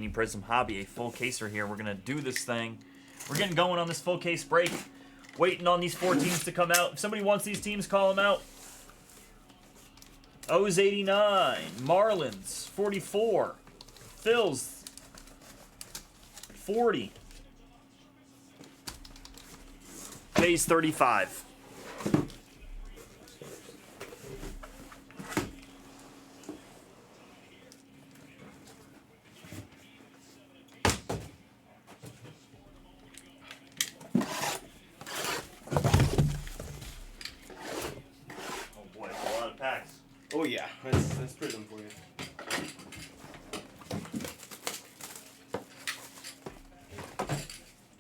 Prizm Hobby, a full caser here. We're going to do this thing. We're getting going on this full case break. Waiting on these 4 teams to come out. If somebody wants these teams, call them out. O's 89, Marlins 44, Phil's 40, Jay's 35. Oh yeah, that's Prizm for you.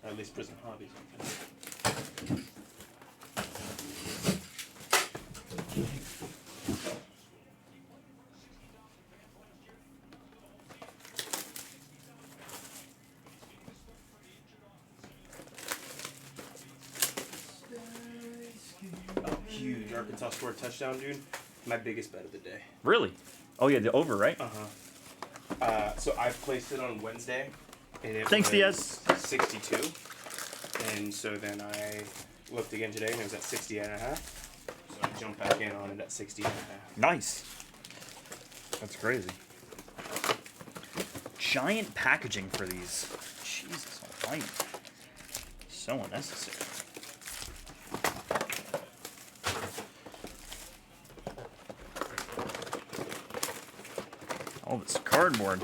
At least Prizm Hobby. Oh, huge Arkansas scored a touchdown, dude. My biggest bet of the day. Really? Oh yeah, the over, right? So I placed it on Wednesday, and it Thanks, was Diaz. 62. And so then I looked again today, and it was at 60.5. So I jumped back in on it at 60.5. Nice. That's crazy. Giant packaging for these. Jesus almighty. So unnecessary. All this cardboard.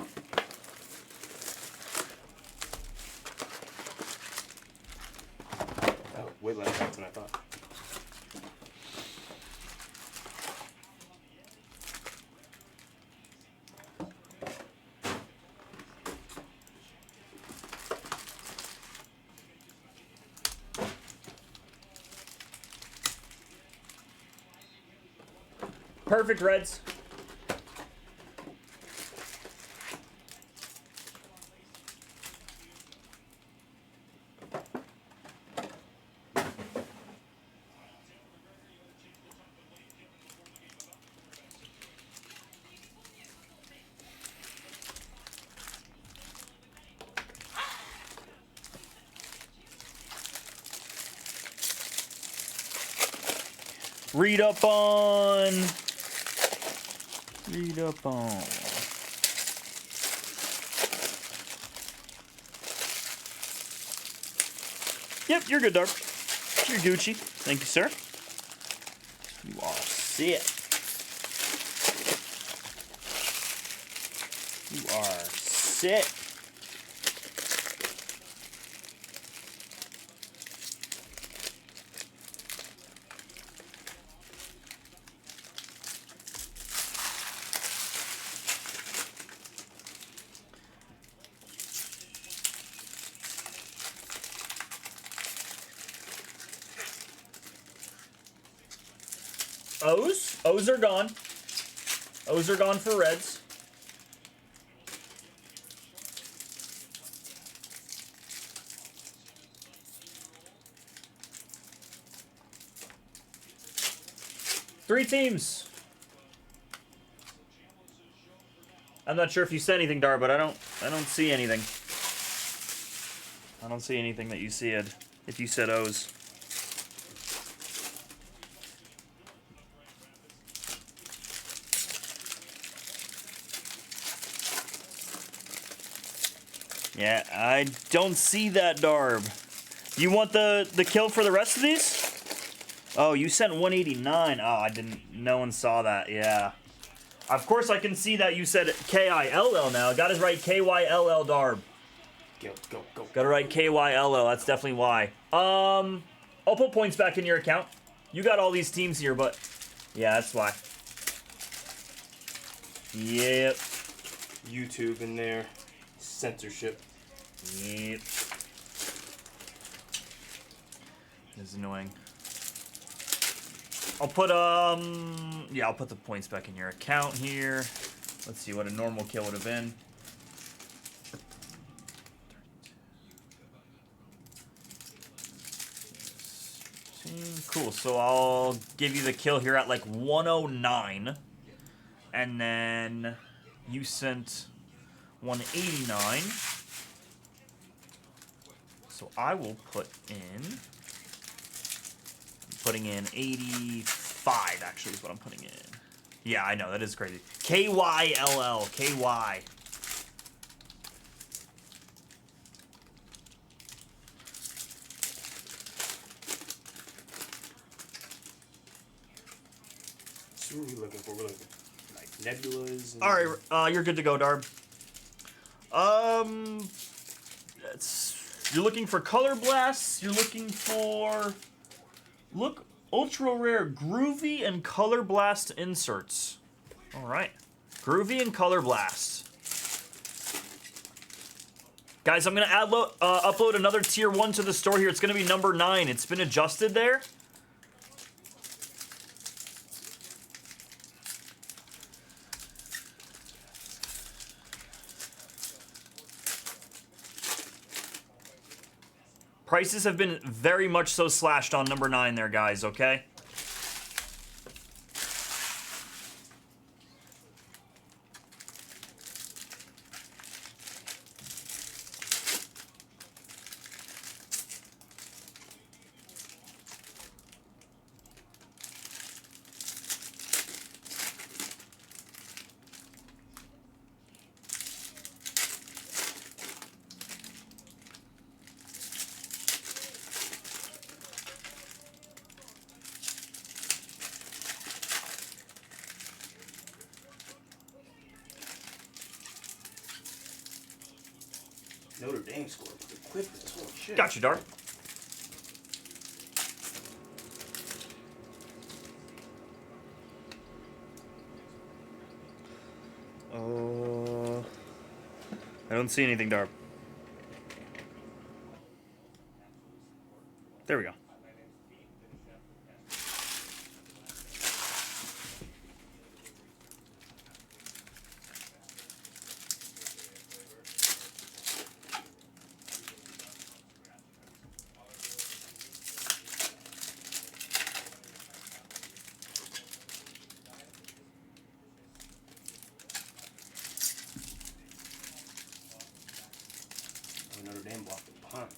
Oh, way less than I thought. Perfect, Reds. Read up on. Yep, you're good, Dark. You're Gucci. Thank you, sir. You are set. You are set. O's? O's are gone. O's are gone for Reds. Three teams. I'm not sure if you said anything, Dar, but I don't see anything. I don't see anything that you said if you said O's. Yeah, I don't see that, Darb. You want the kill for the rest of these? Oh, you sent 189. Oh, I didn't. No one saw that. Yeah. Of course, I can see that you said K-I-L-L now. Got it right. K-Y-L-L, Darb. Go. Got it right. K-Y-L-L. That's definitely why. I'll put points back in your account. You got all these teams here, but yeah, that's why. Yep. YouTube in there. Censorship. Yep. This is annoying. I'll put I'll put the points back in your account here. Let's see what a normal kill would have been. Cool, so I'll give you the kill here at like 109. And then you sent 189. So I will put in... putting in 85, actually, is what I'm putting in. Yeah, I know, that is crazy. KYLL, KY. So what are we looking for? We're looking for, like, nebulas. And... All right, you're good to go, Darb. You're looking for color blasts. You're looking for ultra rare groovy and color blast inserts. All right, groovy and color blast. Guys, I'm gonna upload another tier 1 to the store here. It's gonna be number 9. It's been adjusted there. Prices have been very much so slashed on number 9 there, guys, okay? Notre Dame scored pretty quick. Holy shit. Got you, Dart. I don't see anything, Darb. There we go. Notre Dame blocked the punt.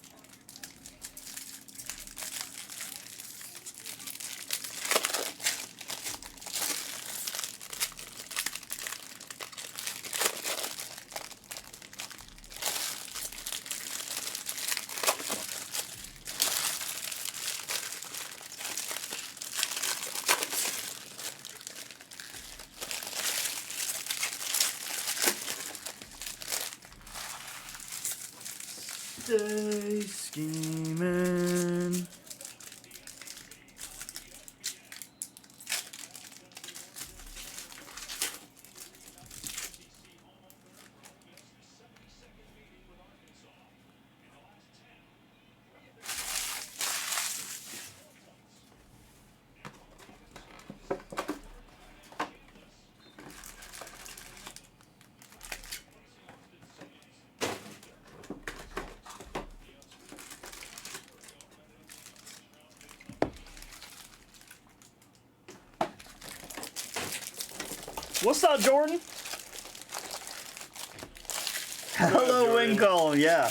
Stay scheming. What's up, Jordan? Hello, Winkle. Yeah.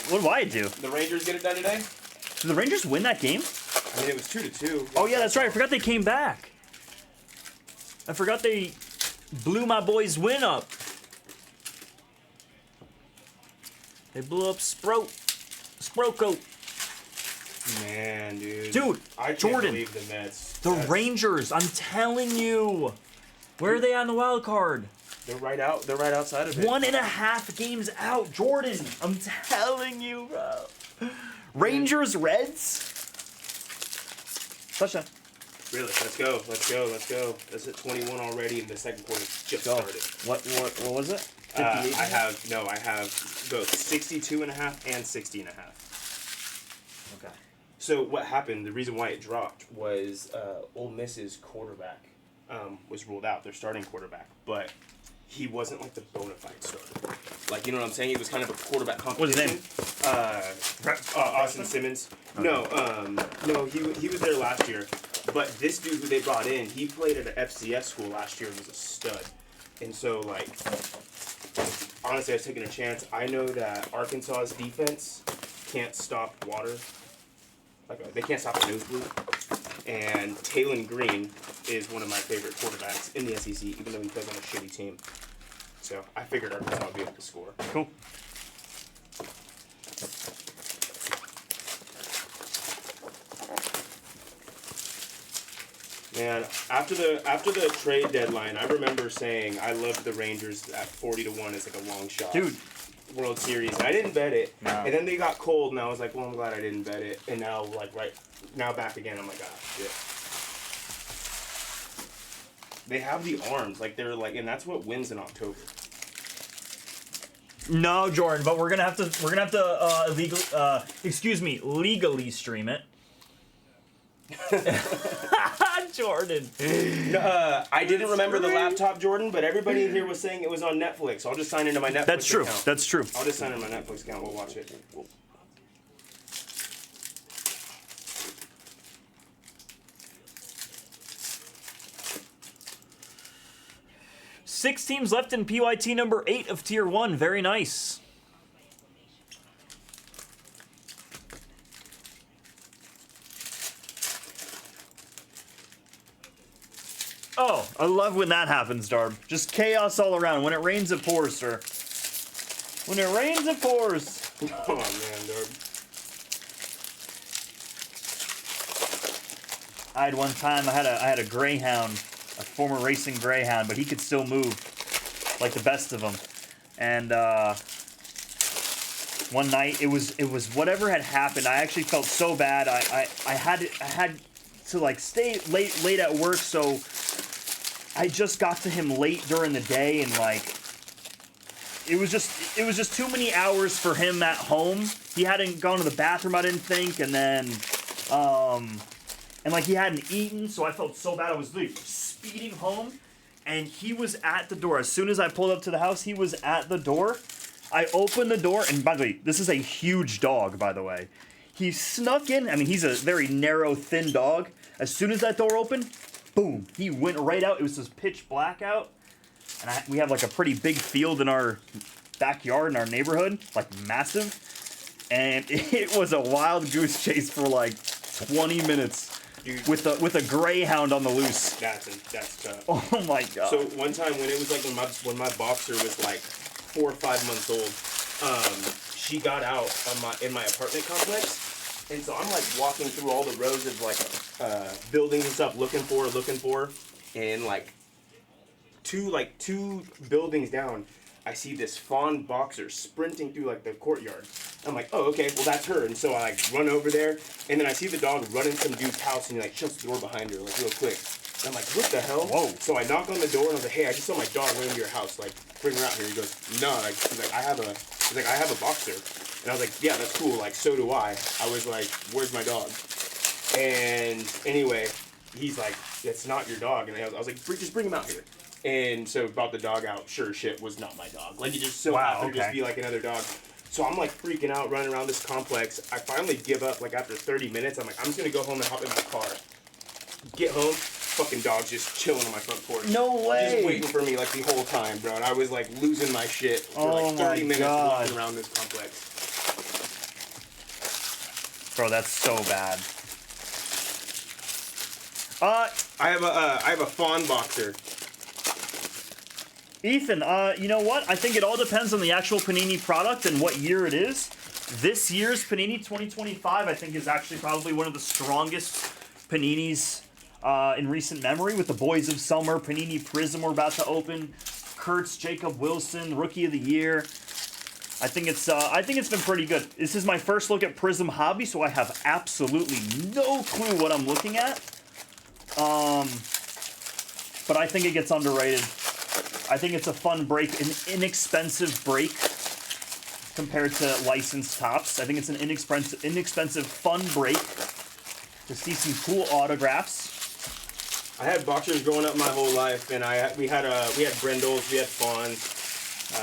What do I do? The Rangers get it done today? Did the Rangers win that game? I mean, it was 2-2. Oh, yeah, that's right. I forgot they came back. I forgot they blew my boy's win up. They blew up Sproko. Man, dude. Dude, I can't Jordan. believe the Mets. The Rangers, I'm telling you. Where are they on the wild card? They're right out. They're right outside of it. 1.5 games out, Jordan. I'm telling you, bro. Rangers, Reds. Touchdown. Really? Let's go. Let's go. Let's go. That's at 21 already, and the second quarter just started. What was it? I have both 62.5 and 60.5. Okay. So what happened? The reason why it dropped was Ole Miss's quarterback was ruled out. Their starting quarterback, but he wasn't like the bona fide starter. Like, you know what I'm saying? It was kind of a quarterback competition. What's his name? Austin Simmons. Okay. No, he was there last year. But this dude who they brought in, he played at an FCS school last year and was a stud. And so, like, honestly, I was taking a chance. I know that Arkansas's defense can't stop water. Like, they can't stop a nosebleed. And Talon Green is one of my favorite quarterbacks in the SEC, even though he plays on a shitty team. So I figured Arkansas would be able to score. Cool. Man, after the trade deadline, I remember saying I loved the Rangers at 40-1 as like a long shot. Dude. World Series. I didn't bet it. No. And then they got cold, and I was like, well, I'm glad I didn't bet it. And now, like, now back again, I'm like, ah, shit. They have the arms. Like, they're like, and that's what wins in October. No, Jordan, but we're gonna have to legally stream it. Jordan. I didn't remember the laptop, Jordan, but everybody in here was saying it was on Netflix. I'll just sign into my Netflix That's true. account. That's true. I'll just sign into my Netflix account. We'll watch it. 6 teams left in PYT number 8 of Tier 1. Very nice. Oh, I love when that happens, Darb. Just chaos all around. When it rains, it pours, sir. When it rains, it pours. Oh, man, Darb. I had one time, I had a greyhound, a former racing greyhound, but he could still move like the best of them. And one night, it was whatever had happened. I actually felt so bad. I had to like stay late at work, so I just got to him late during the day, and like it was just too many hours for him at home. He hadn't gone to the bathroom, I didn't think, and then and like he hadn't eaten, so I felt so bad. I was like speeding home, and he was at the door. As soon as I pulled up to the house, he was at the door. I opened the door, and by the way, this is a huge dog, by the way. He snuck in. I mean, he's a very narrow, thin dog. As soon as that door opened, boom, he went right out. It was just pitch black out. And we have like a pretty big field in our backyard in our neighborhood, like massive. And it was a wild goose chase for like 20 minutes. Dude, with a greyhound on the loose. That's tough. Oh my god. So one time when it was like when my boxer was like 4 or 5 months old, she got out in my apartment complex, and so I'm like walking through all the rows of like buildings and stuff, looking for, and like two buildings down, I see this fawn boxer sprinting through like the courtyard. I'm like, oh, okay, well that's her. And so I like run over there, and then I see the dog running some dude's house, and he like shuts the door behind her like real quick. And I'm like, what the hell? Whoa. So I knock on the door, and I was like, hey, I just saw my dog run into your house. Like, bring her out here. He goes, no. Like, he's like, I have a boxer. And I was like, yeah, that's cool. Like, so do I. I was like, where's my dog? And anyway, he's like, it's not your dog. And I was like, just bring him out here. And so brought the dog out. Sure shit was not my dog. Like, it just so happened to just be like another dog. So I'm like freaking out, running around this complex. I finally give up. Like after 30 minutes, I'm like, I'm just gonna go home and hop in my car. Get home, fucking dog's just chilling on my front porch. No way. Just waiting for me like the whole time, bro. And I was like losing my shit for like 30 minutes walking around this complex. Bro, that's so bad. I have a fawn boxer. Ethan, you know what? I think it all depends on the actual Panini product and what year it is. This year's Panini 2025, I think, is actually probably one of the strongest Paninis in recent memory, with the Boys of Summer, Panini Prizm we're about to open, Kurtz, Jacob Wilson, Rookie of the Year. I think it's been pretty good. This is my first look at Prizm Hobby, so I have absolutely no clue what I'm looking at. But I think it gets underrated. I think it's a fun break, an inexpensive break compared to licensed tops. I think it's an inexpensive fun break to see some cool autographs. I had boxers growing up my whole life, and we had Brendels, we had Fawns,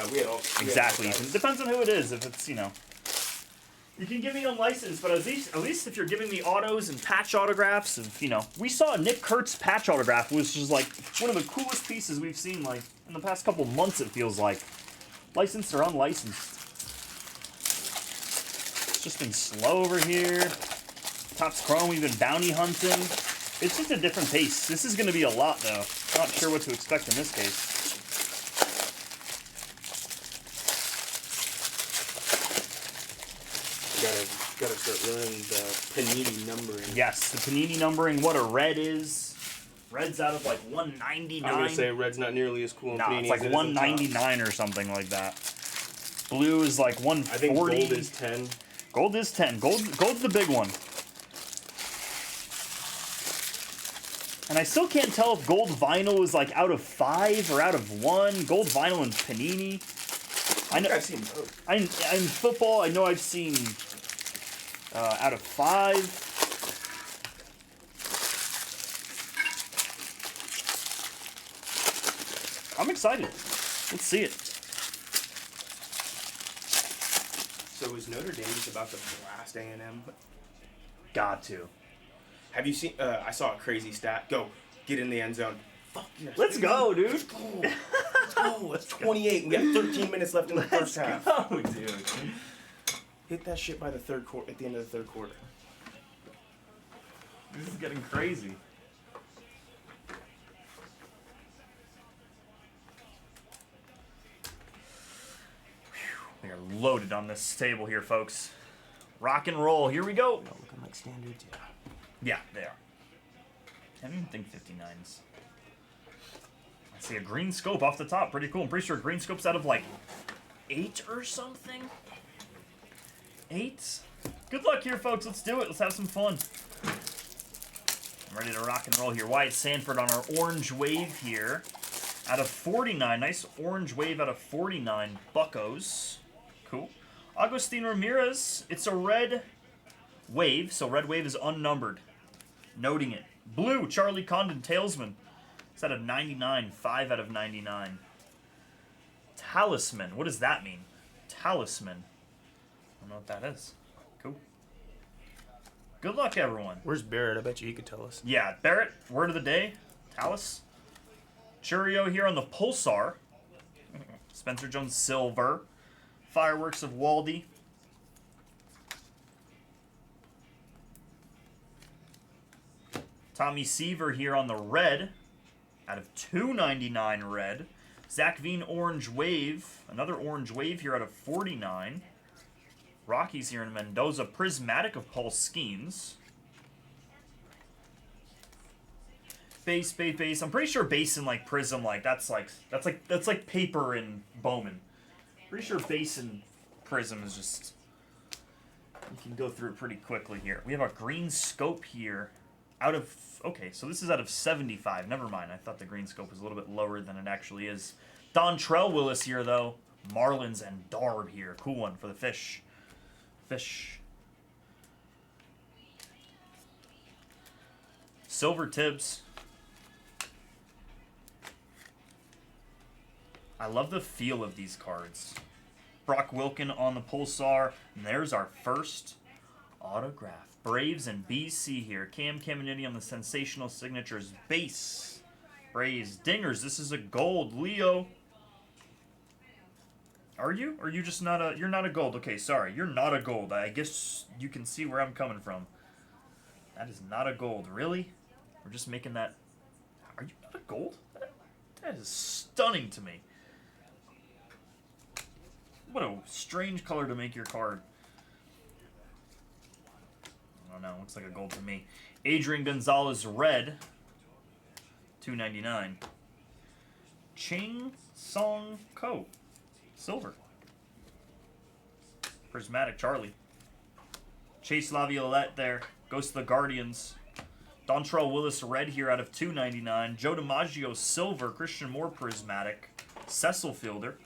we had all. Exactly. It depends on who it is. If it's, you know, you can give me unlicensed, but at least if you're giving me autos and patch autographs, of, you know, we saw a Nick Kurtz patch autograph, which is like one of the coolest pieces we've seen like in the past couple months. It feels like Licensed or unlicensed? It's just been slow over here. Topps Chrome, we've been bounty hunting. It's just a different pace. This is going to be a lot, though. Not sure what to expect in this case. Gotta start running the Panini numbering. Yes, the Panini numbering, what a red is. Red's out of like 199. I'm gonna say red's not nearly as cool in Panini. It's like 199 or something like that. Blue is like 140. I think gold is 10. Gold is 10. Gold's the big one. And I still can't tell if gold vinyl is like out of 5 or out of 1. Gold vinyl and Panini. I know I've seen both. In football, I know I've seen out of 5. I'm excited. Let's see it. So is Notre Dame just about to blast A&M? Got to. Have you seen? I saw a crazy stat. Go, get in the end zone. Fuck yes. Let's go, dude. Let's go. Let's go. It's 28. We have 13 minutes left in the first half. Go, dude. Hit that shit by the third quarter. At the end of the third quarter. This is getting crazy. We are loaded on this table here, folks. Rock and roll. Here we go. Oh, looking like standards. Yeah. Yeah, they are. I don't even think 59s. I see a green scope off the top. Pretty cool. I'm pretty sure green scope's out of like 8 or something. 8? Good luck here, folks. Let's do it. Let's have some fun. I'm ready to rock and roll here. Wyatt Sanford on our orange wave here. Out of 49. Nice orange wave out of 49. Buccos. Cool. Agustin Ramirez. It's a red wave, so red wave is unnumbered. Noting it. Blue, Charlie Condon, Talesman. It's out of 99. 5 out of 99. Talisman. What does that mean? Talisman. I don't know what that is. Cool. Good luck, everyone. Where's Barrett? I bet you he could tell us. Yeah, Barrett, word of the day. Talis. Churio here on the Pulsar. Spencer Jones Silver. Fireworks of Waldy. Tommy Seaver here on the red. Out of 299 red. Zach Veen Orange Wave. Another Orange Wave here out of 49. Rockies here in Mendoza. Prismatic of Paul Skeens. Base. I'm pretty sure base and like Prizm, like that's like paper in Bowman. Pretty sure base and Prizm is just, you can go through it pretty quickly here. We have a green scope here out of, okay, so this is out of 75. Never mind. I thought the green scope was a little bit lower than it actually is. Dontrell Willis here though. Marlins and Darb here. Cool one for the fish. Silver Tibbs. I love the feel of these cards. Brock Wilken on the Pulsar. And there's our first autograph. Braves and BC here. Cam Caminiti on the Sensational Signatures base. Braves. Dingers. This is a gold. Leo. Are you? Or are you just not a... You're not a gold. Okay, sorry. You're not a gold. I guess you can see where I'm coming from. That is not a gold. Really? We're just making that... Are you not a gold? That is stunning to me. What a strange color to make your card. I don't know. Looks like a gold to me. Adrian Gonzalez red. $2.99. Ching Song Ko. Silver. Prismatic Charlie. Chase Laviolette there. Goes to the Guardians. Dontrell Willis red here out of $2.99. Joe DiMaggio silver. Christian Moore prismatic. Cecil Fielder.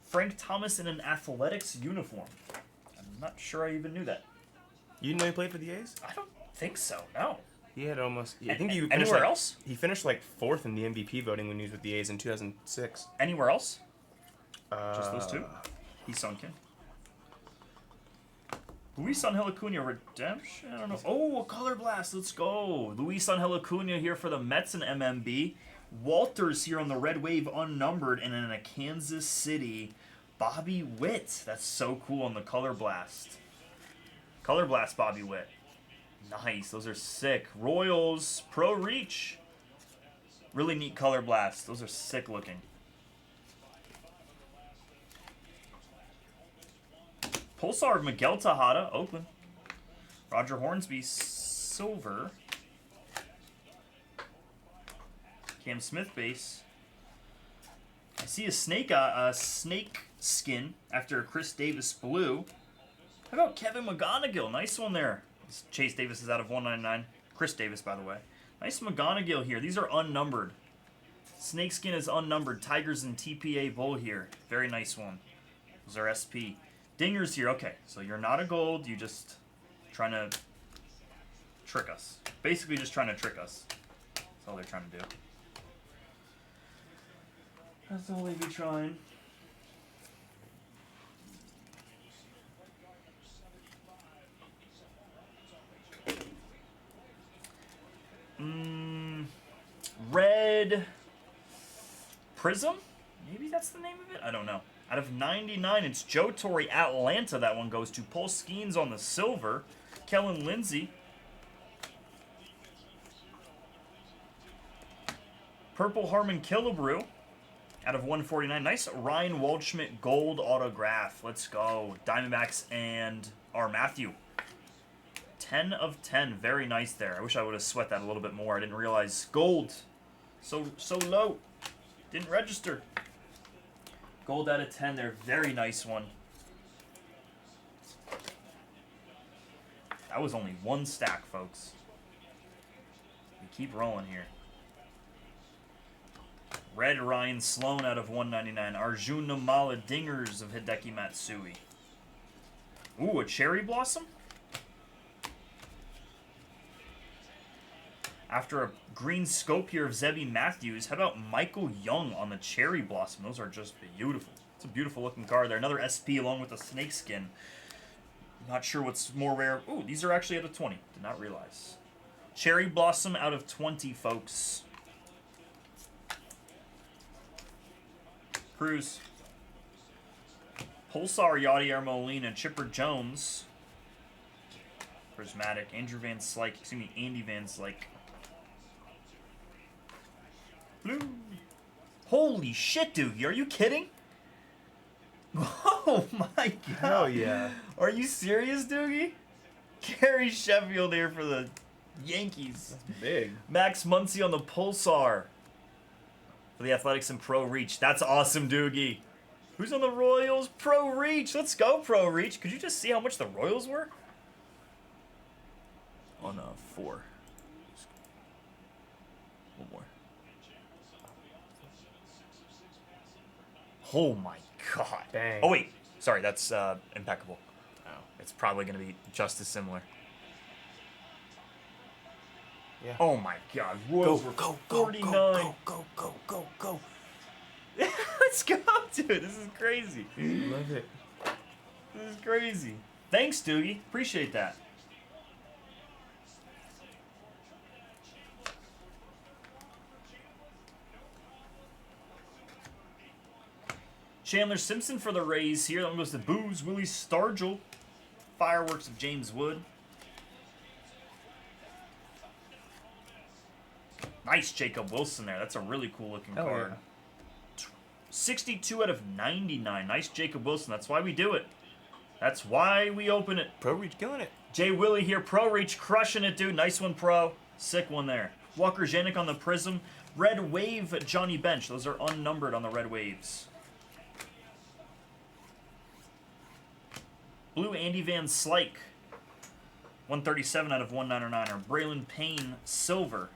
Frank Thomas in an athletics uniform. I'm not sure I even knew that. You didn't know he played for the A's? I don't think so, no. He had almost... I think he finished anywhere else? He finished like 4th in the MVP voting when he was with the A's in 2006. Anywhere else? Just those two? Isan Kim. Luis Angel Acuna redemption? I don't know. Oh, a color blast. Let's go. Luis Angel Acuna here for the Mets and MMB. Walters here on the red wave, unnumbered, and in a Kansas City, Bobby Witt. That's so cool on the Color Blast. Color Blast Bobby Witt. Nice. Those are sick. Royals Pro Reach. Really neat Color Blast. Those are sick looking. Pulsar of Miguel Tejada, Oakland. Roger Hornsby, silver. Cam Smith base. I see a snake skin after Chris Davis blue. How about Kevin McGonigal? Nice one there. Chase Davis is out of 199. Chris Davis, by the way. Nice McGonigal here. These are unnumbered. Snakeskin is unnumbered. Tigers and TPA Bull here. Very nice one. Those are SP. Dingers here. Okay, so you're not a gold. You just trying to trick us. Basically just trying to trick us. That's all they're trying to do. That's all they be trying. Red Prizm? Maybe that's the name of it? I don't know. Out of 99, it's Joe Torre, Atlanta. That one goes to Paul Skeens on the silver. Kellen Lindsay. Purple Harmon Killebrew. Out of 149. Nice Ryan Waldschmidt gold autograph. Let's go. Diamondbacks and R. Matthew. 10 of 10. Very nice there. I wish I would have sweat that a little bit more. I didn't realize gold. So low. Didn't register. Gold out of 10 there. Very nice one. That was only one stack, folks. We keep rolling here. Red Ryan Sloan out of 199. Arjun Namala Dingers of Hideki Matsui. Ooh, a Cherry Blossom? After a green scope here of Zebby Matthews, how about Michael Young on the Cherry Blossom? Those are just beautiful. It's a beautiful looking card there. Another SP along with the snakeskin. Not sure what's more rare. Ooh, these are actually out of 20. Did not realize. Cherry Blossom out of 20, folks. Cruz. Pulsar, Yadier Molina, Chipper Jones. Prismatic, Andrew Van Slyke, excuse me, Andy Van Slyke. Blue. Holy shit, Doogie, are you kidding? Oh my god. Hell yeah. Are you serious, Doogie? Gary Sheffield here for the Yankees. That's big. Max Muncy on the Pulsar. For the Athletics and Pro Reach. That's awesome, Doogie. Who's on the Royals? Pro Reach. Let's go, Pro Reach. Could you just see how much the Royals were? On 4. One more. Oh my god. Dang. Oh wait. Sorry, that's impeccable. Oh, it's probably going to be just as similar. Yeah. Oh my god. Royals were 49. Go. Let's go, dude. This is crazy. Love it. This is crazy. Thanks, Doogie. Appreciate that. Chandler Simpson for the Rays here. That one goes to Booze. Willie Stargell. Fireworks of James Wood. Nice Jacob Wilson there. That's a really cool looking card. Yeah. 62 out of 99. Nice Jacob Wilson. That's why we do it. That's why we open it. Pro Reach killing it. Jay Willie here. Pro Reach crushing it, dude. Nice one, Pro. Sick one there. Walker Janik on the Prizm. Red Wave Johnny Bench. Those are unnumbered on the Red Waves. Blue Andy Van Slyke. 137 out of 199. Braylon Payne silver.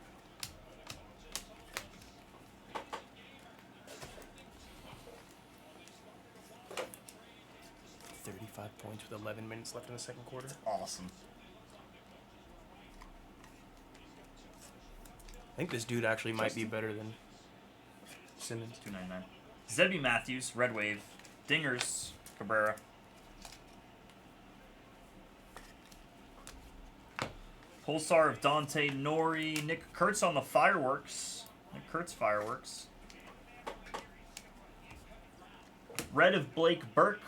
Points with 11 minutes left in the second quarter. Awesome. I think this dude actually might be better than Simmons. 299. Zebby Matthews, Red Wave. Dingers, Cabrera. Pulsar of Dante Nori. Nick Kurtz on the Fireworks. And Kurtz Fireworks. Red of Blake Burke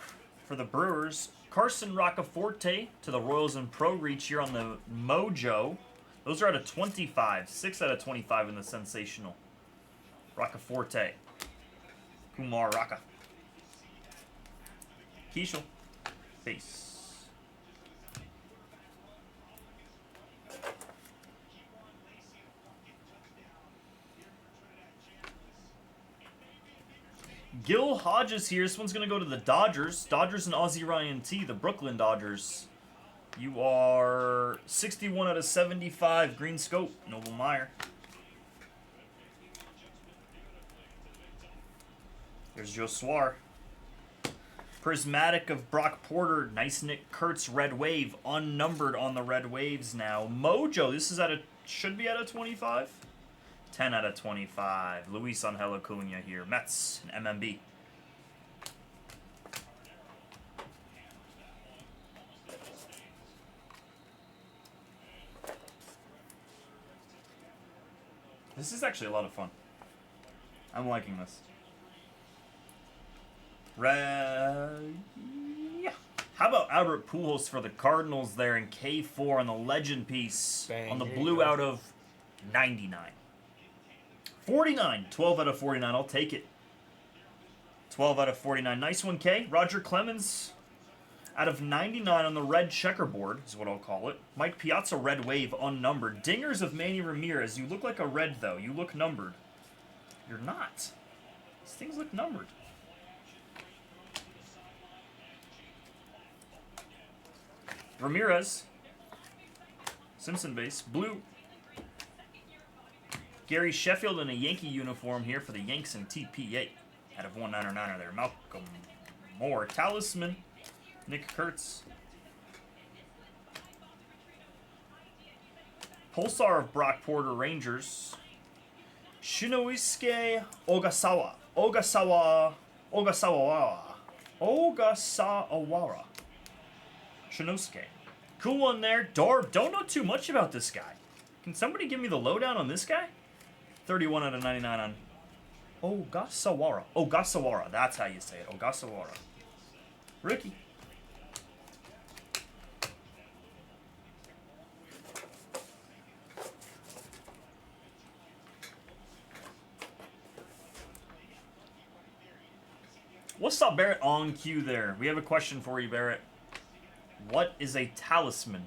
for the Brewers. Carson Roccaforte to the Royals and Pro Reach here on the Mojo. Those are out of 25. 6 out of 25 in the Sensational. Roccaforte. Kumar Rocca. Keishel. Base. Gil Hodges here. This one's going to go to the Dodgers. Dodgers and Ozzie Ryan T, the Brooklyn Dodgers. You are 61 out of 75. Green Scope. Noble Meyer. There's Joe Swar. Prismatic of Brock Porter. Nice Nick Kurtz. Red Wave. Unnumbered on the Red Waves now. Mojo. This is should be out of 25. 10 out of 25. Luis Angel Acuna here. Mets and MMB. This is actually a lot of fun. I'm liking this. Yeah. How about Albert Pujols for the Cardinals there in K4 on the legend piece. Bang, on the blue out of 99. 49. 12 out of 49. I'll take it. 12 out of 49. Nice one, K. Roger Clemens out of 99 on the red checkerboard is what I'll call it. Mike Piazza Red Wave unnumbered. Dingers of Manny Ramirez. You look like a red, though. You look numbered. You're not. These things look numbered. Ramirez. Simpson base. Blue. Gary Sheffield in a Yankee uniform here for the Yanks and TPA. Out of 199er there. Malcolm Moore. Talisman. Nick Kurtz. Pulsar of Brock Porter Rangers. Shinosuke Ogasawara. Ogasawara. Shinosuke. Cool one there. Darb. Don't know too much about this guy. Can somebody give me the lowdown on this guy? 31 out of 99 on Ogasawara. Ogasawara. That's how you say it. Ogasawara. Ricky. What's up, Barrett? On cue there. We have a question for you, Barrett. What is a talisman?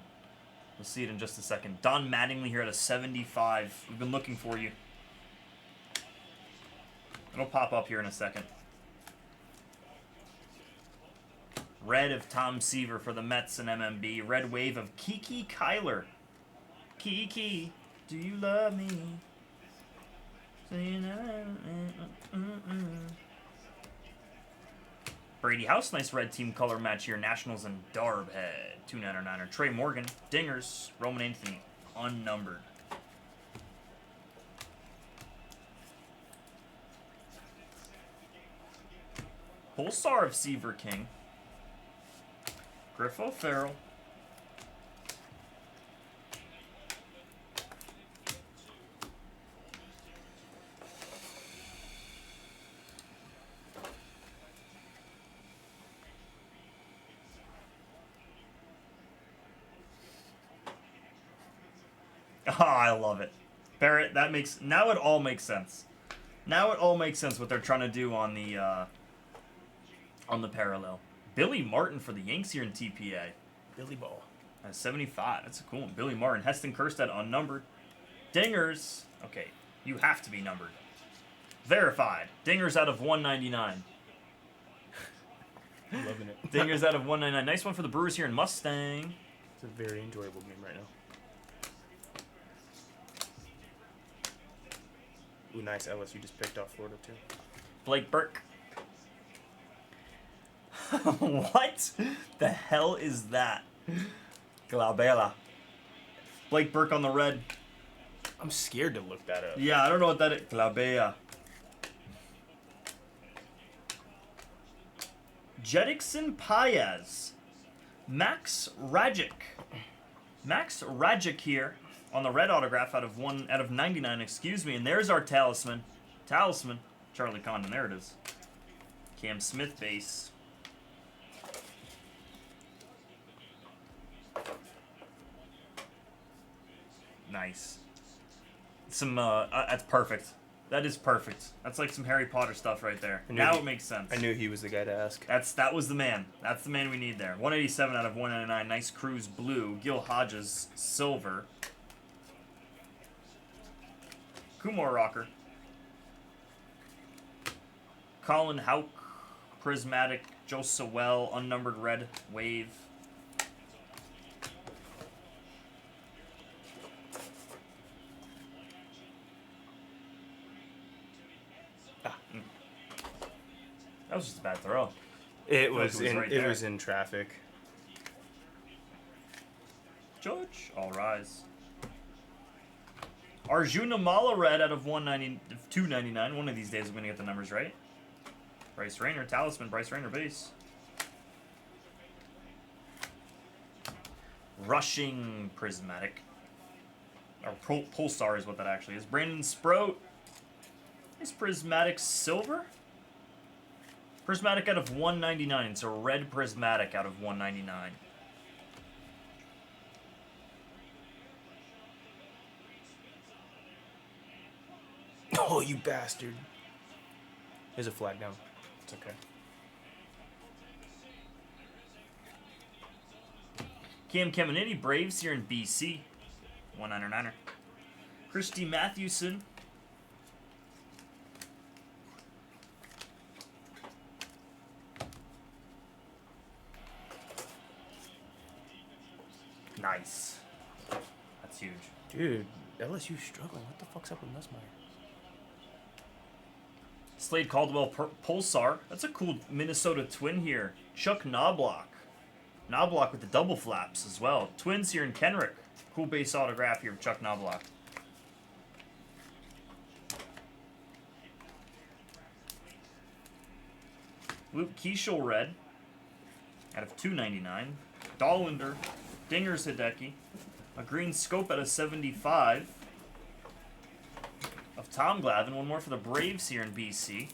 We'll see it in just a second. Don Mattingly here at a 75. We've been looking for you. It'll pop up here in a second. Red of Tom Seaver for the Mets and MMB. Red Wave of Kiki Kyler. Kiki, do you love me? Brady House, nice red team color match here. Nationals and Darbhead. 299er. Trey Morgan. Dingers. Roman Anthony. Unnumbered. Pulsar of Seaver King. Griff O'Farrell. Oh, I love it. Barrett, that makes... Now it all makes sense. Now it all makes sense what they're trying to do on the parallel. Billy Martin for the Yanks here in TPA. Billy Ball. At 75. That's a cool one. Billy Martin. Heston Kjerstad unnumbered. Dingers. Okay, you have to be numbered. Verified. Dingers out of 199. I'm loving it. Dingers out of 199. Nice one for the Brewers here in Mustang. It's a very enjoyable game right now. Ooh, nice. LSU just picked off Florida, too. Blake Burke. What the hell is that? Glabella. Blake Burke on the red. I'm scared to look that up. Yeah, I don't know what that is. Glabella. Jedrickson Paez. Max Rajic. Max Rajic here On the red autograph out of 99, excuse me. And there's our talisman. Talisman. Charlie Condon. There it is. Cam Smith base. Nice. Some, that's perfect. That is perfect. That's like some Harry Potter stuff right there. Now it makes sense. I knew he was the guy to ask. That was the man. That's the man we need there. 187 out of 199. Nice Cruz blue. Gil Hodges silver. Kumar Rocker. Colin Houck prismatic. Joe Sewell unnumbered red wave. That was just a bad throw. It was in traffic. Judge, all rise. Arjuna Mala red out of 299. One of these days I'm gonna get the numbers right. Bryce Rayner talisman. Bryce Rayner base. Rushing prismatic. Or Pulsar is what that actually is. Brandon Sprout. Nice prismatic silver. Prismatic out of 199. It's a red prismatic out of 199. Oh, you bastard. There's a flag down. It's okay. Cam Caminiti, Braves here in BC. 199er. Christy Mathewson. Nice. That's huge. Dude, LSU struggling. What the fuck's up with Nussmeier? Slade Caldwell Pulsar. That's a cool Minnesota twin here. Chuck Knobloch. Knobloch with the double flaps as well. Twins here in Kenrick. Cool base autograph here of Chuck Knobloch. Luke Keishel red out of 299. Dollander. Dingers Hideki. A green scope out of 75. Of Tom Glavine. One more for the Braves here in BC.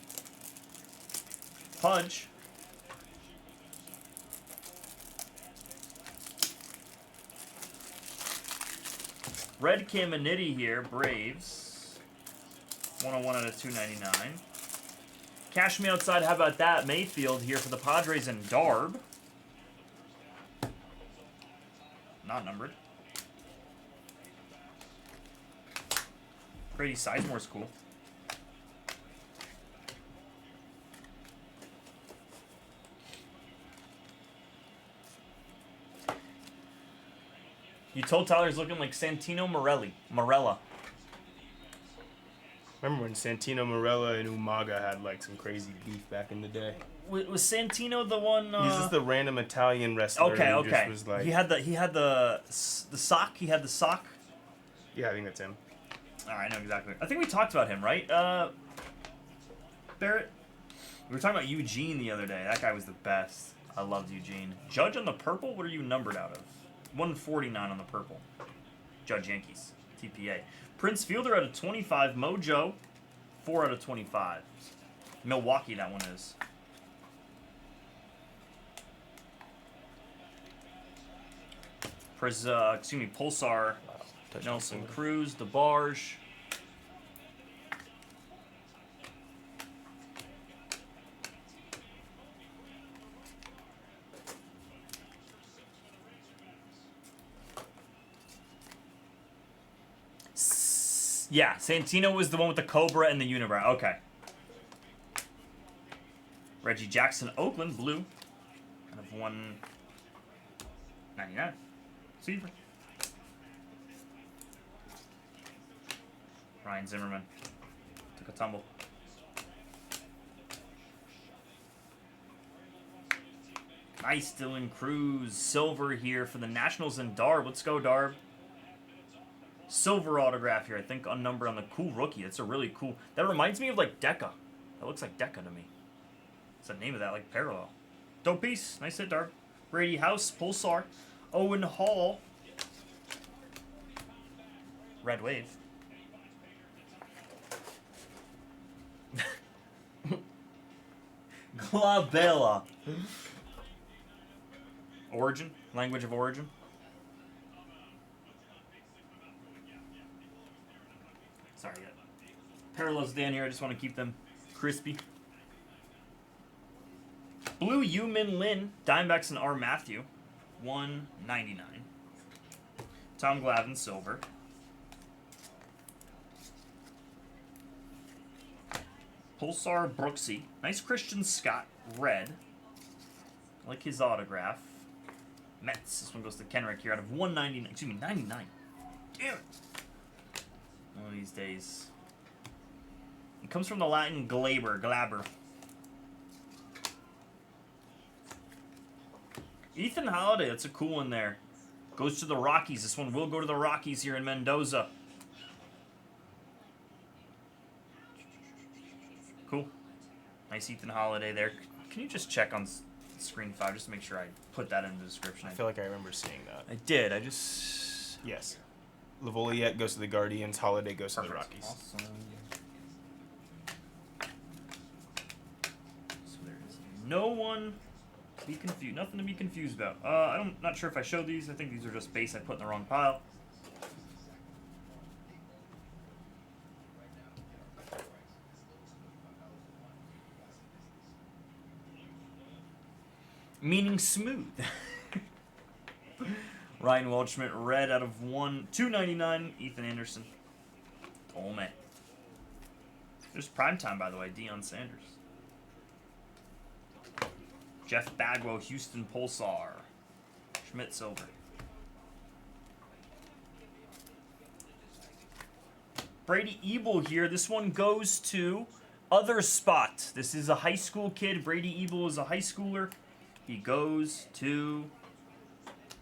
Pudge. Red Caminiti here, Braves. 101 out of 299. Cash me outside, how about that? Mayfield here for the Padres and Darb. Not numbered. Grady Sizemore's cool. You told Tyler's looking like Santino Morella. Remember when Santino Morella and Umaga had like some crazy beef back in the day? Was Santino the one? He's just the random Italian wrestler. Okay, who okay. Just was like, he had the sock. He had the sock. Yeah, I think that's him. All right, I know exactly. I think we talked about him, right? Barrett. We were talking about Eugene the other day. That guy was the best. I loved Eugene. Judge on the purple. What are you numbered out of? 149 on the purple. Judge Yankees. TPA. Prince Fielder out of 25. Mojo. 4 out of 25. Milwaukee, that one is. Pulsar. Nelson Cruz. DeBarge. Yeah, Santino was the one with the Cobra and the Unibrow. Okay. Reggie Jackson, Oakland, blue. Out of 199. Silver. Ryan Zimmerman. Took a tumble. Nice, Dylan Cruz. Silver here for the Nationals and Darb. Let's go, Darb. Silver autograph here, I think, unnumbered on the cool rookie. That's a really cool... That reminds me of, like, Deca. That looks like Deca to me. What's the name of that? Like, parallel. Dope piece. Nice hit, Darb. Brady House, Pulsar. Owen Hall. Red Wave. Glabella. Origin? Language of origin? Sorry, yeah. Parallels down here. I just want to keep them crispy. Blue Yu Min Lin. Diamondbacks and R. Matthew. $1.99. Tom Glavine, silver. Pulsar Brooksy. Nice Christian Scott, red. I like his autograph. Mets. This one goes to Kenrick here out of 199. Excuse me, 99. Damn it. One of these days. It comes from the Latin glabber. Ethan Holiday, that's a cool one there. Goes to the Rockies. This one will go to the Rockies here in Mendoza. Cool. Nice Ethan Holiday there. Can you just check on screen 5 just to make sure I put that in the description? I feel like I remember seeing that. I did. I just... Yes. Lavoliette goes to the Guardians. Holiday goes to the Rockies. Awesome. So there is no one to be confused. Nothing to be confused about. I'm not sure if I showed these. I think these are just base I put in the wrong pile. Meaning smooth. Ryan Waldschmidt, red out of $2.99. Ethan Anderson. Tome. There's primetime, by the way. Deion Sanders. Jeff Bagwell, Houston Pulsar. Schmidt, silver. Brady Ebel here. This one goes to Other Spot. This is a high school kid. Brady Ebel is a high schooler. He goes to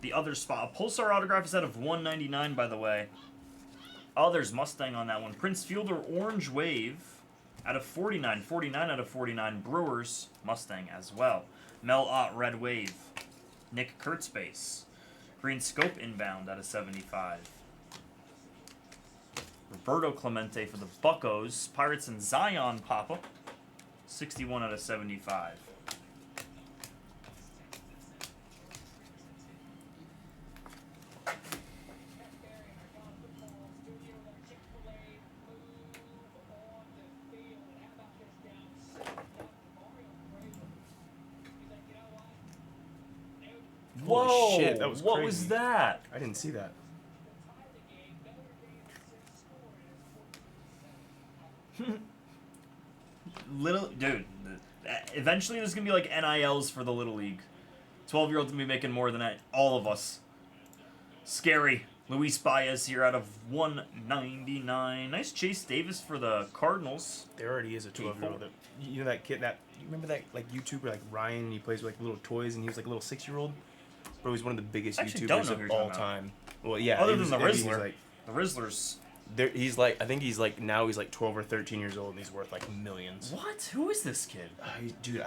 the Other Spot. A Pulsar autograph is out of $1.99, by the way. Oh, there's Mustang on that one. Prince Fielder Orange Wave out of 49. 49 out of 49. Brewers Mustang as well. Mel Ott Red Wave. Nick Kurtzbase. Green Scope Inbound out of 75. Roberto Clemente for the Buccos. Pirates and Zion Papa. 61 out of 75. Whoa! Holy shit, that was what crazy. was that? I didn't see that. Little dude, eventually there's gonna be like NILs for the Little League. 12-year-olds gonna be making more than all of us. Scary. Luis Baez here out of $1.99. Nice Chase Davis for the Cardinals. There already is a 12-year-old. You know that kid you remember that like YouTuber like Ryan? He plays with like little toys and he was like a little 6-year-old. Bro, he's one of the biggest YouTubers of all time. Well, yeah. Other than the he's Rizzler. like, The Rizzlers. he's like, I think he's like now he's like 12 or 13 years old and he's worth like millions. What? Who is this kid? Dude,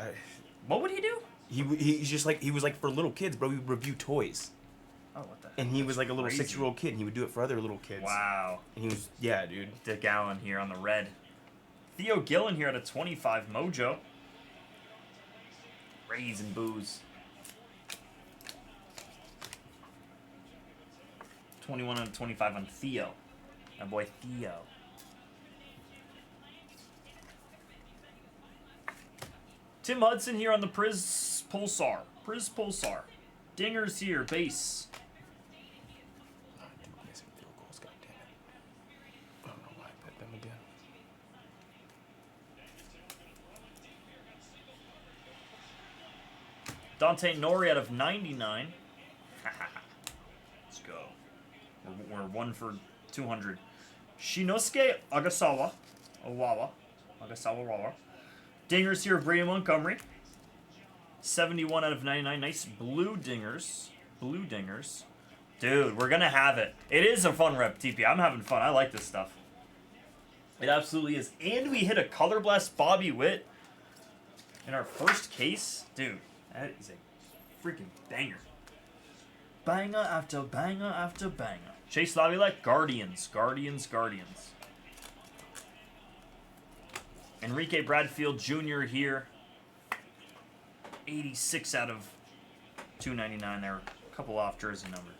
What would he do? he's just like he was like for little kids, bro. He would review toys. Oh, what the heck? And he was like a little Crazy. 6-year-old kid and he would do it for other little kids. Wow. And he was dude. Dick Allen here on the red. Theo Gillen here at a 25 Mojo. Rays and booze. 21 out of 25 on Theo. My boy Theo. Tim Hudson here on the Prizm Pulsar. Prizm Pulsar. Dingers here, base. Dude, missing field goals, goddammit. I don't know why I bet them again. Dante Nori out of 99. Let's go. We're 1 for 200. Shinosuke Agasawa. Agasawa. Dingers here of Brady Montgomery. 71 out of 99. Nice blue dingers. Blue dingers. Dude, we're going to have it. It is a fun rep, TP. I'm having fun. I like this stuff. It absolutely is. And we hit a Color Blast Bobby Witt in our first case. Dude, that is a freaking banger. Banger after banger after banger. Chase Laviolette, Guardians. Enrique Bradfield Jr. here. 86 out of 299 there. A couple off jersey numbers.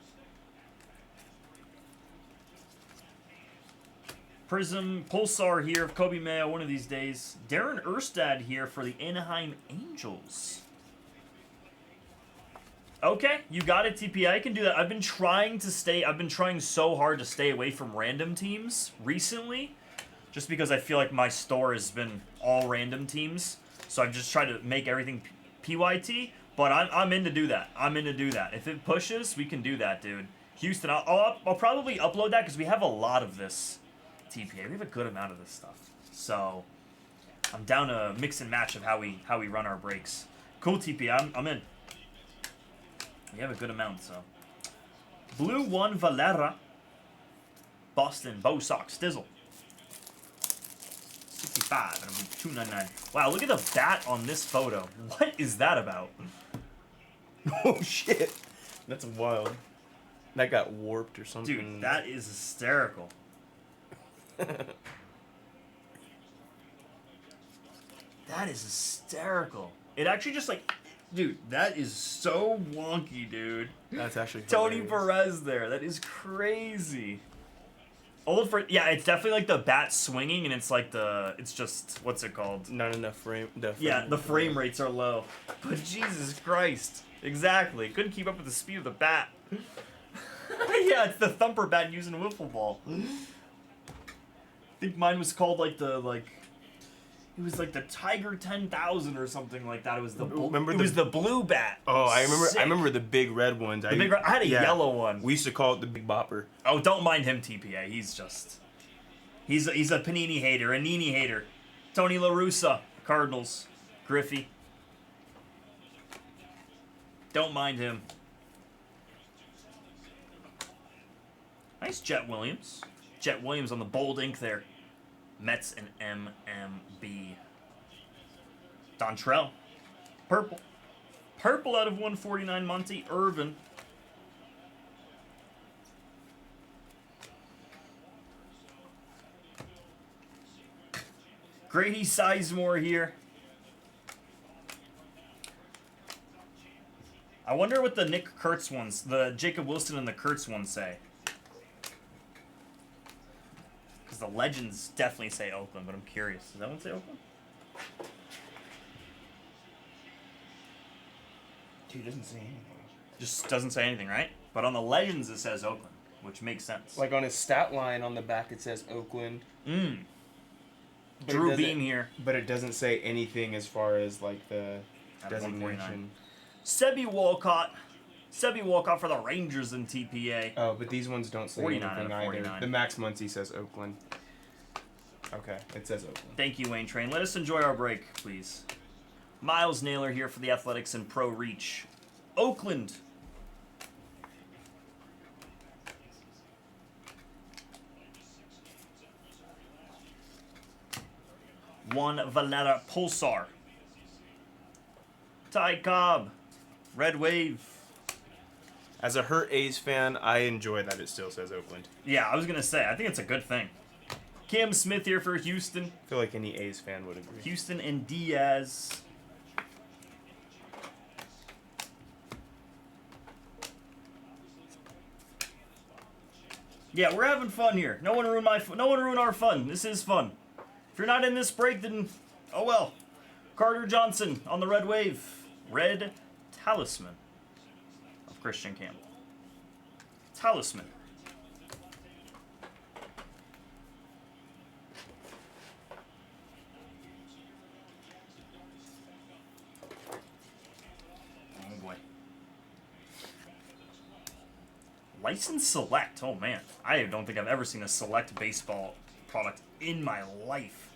Prizm Pulsar here of Kobe Mayo one of these days. Darren Erstad here for the Anaheim Angels. Okay, you got it, TPI. I can do that. I've been trying so hard to stay away from random teams recently, just because I feel like my store has been all random teams. So I've just tried to make everything PYT, but I'm in to do that. If it pushes, we can do that, dude. Houston, I'll probably upload that because we have a lot of this TPA. We have a good amount of this stuff. So I'm down to mix and match of how we run our breaks. Cool, TPA. I'm in. We have a good amount, so. Blue 1 Valera. Boston Bo Sox Stizzle. 65 and $2.99. Wow, look at the bat on this photo. What is that about? Oh shit, that's wild. That got warped or something. Dude, that is hysterical. That is hysterical. It actually just like, dude, that is so wonky, dude. That's actually Tony hilarious. Perez there. That is crazy. Old for yeah, it's definitely like the bat swinging, and it's like it's just what's it called? Not enough frame. Yeah, the frame rates are low. But Jesus Christ, exactly. Couldn't keep up with the speed of the bat. Yeah, it's the thumper bat using a wiffle ball. I think mine was called like it was like the Tiger 10,000 or something like that. It was the the blue bat. Oh, I remember. Sick. I remember the big red ones. I had a yellow one. We used to call it the Big Bopper. Oh, don't mind him, TPA. He's a Panini hater, a Nini hater. Tony La Russa, Cardinals, Griffey. Don't mind him. Nice Jet Williams. Jet Williams on the bold ink there. Mets and MMB. Dontrell. Purple. Purple out of 149, Monty Irvin. Grady Sizemore here. I wonder what the Nick Kurtz ones, the Jacob Wilson and the Kurtz ones say. Because the Legends definitely say Oakland, but I'm curious. Does that one say Oakland? Dude, it doesn't say anything. Just doesn't say anything, right? But on the Legends it says Oakland, which makes sense. Like on his stat line on the back it says Oakland. Drew Beam here. But it doesn't say anything as far as like the designation. Sebi Walcott. Sebi Walcott for the Rangers in TPA. Oh, but these ones don't say 49 anything out of either. 49. The Max Muncy says Oakland. Okay, it says Oakland. Thank you, Wayne Train. Let us enjoy our break, please. Miles Naylor here for the Athletics and Pro Reach. Oakland. One Valera Pulsar. Ty Cobb. Red Wave. As a hurt A's fan, I enjoy that it still says Oakland. Yeah, I was going to say, I think it's a good thing. Cam Smith here for Houston. I feel like any A's fan would agree. Houston and Diaz. Yeah, we're having fun here. No one ruin our fun. This is fun. If you're not in this break, then oh well. Carter Johnson on the Red Wave. Red Talisman of Christian Campbell. Talisman. Oh boy. License Select. Oh man. I don't think I've ever seen a Select baseball product in my life.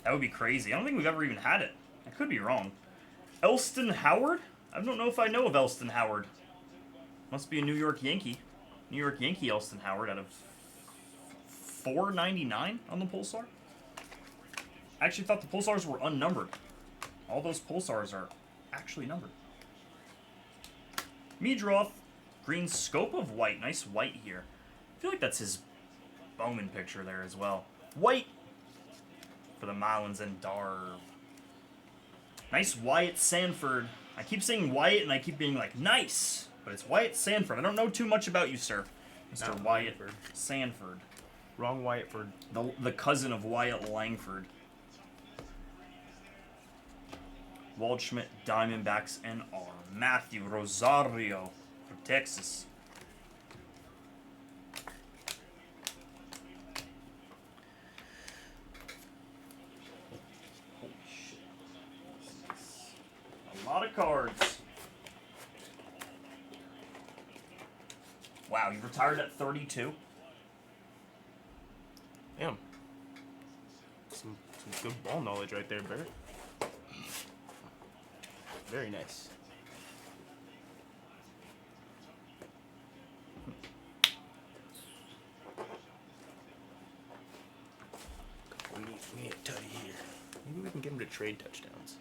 That would be crazy. I don't think we've ever even had it. I could be wrong. Elston Howard? I don't know if I know of Elston Howard. Must be a New York Yankee. New York Yankee Elston Howard out of $4.99 on the Pulsar. I actually thought the Pulsars were unnumbered. All those Pulsars are actually numbered. Meadroth, Green scope of white. Nice white here. I feel like that's his Bowman picture there as well. White for the Marlins and Darv. Nice Wyatt Sanford. I keep saying Wyatt and I keep being like, nice. But it's Wyatt Sanford. I don't know too much about you, sir. Mr. Wyatt Sanford. Wrong Wyattford. The cousin of Wyatt Langford. Waldschmidt, Diamondbacks, and R. Matthew Rosario for Texas. Holy shit. A lot of cards. Wow, you retired at 32? Damn. Some good ball knowledge right there, Barrett. Very nice. We need Tutty here. Maybe we can get him to trade touchdowns.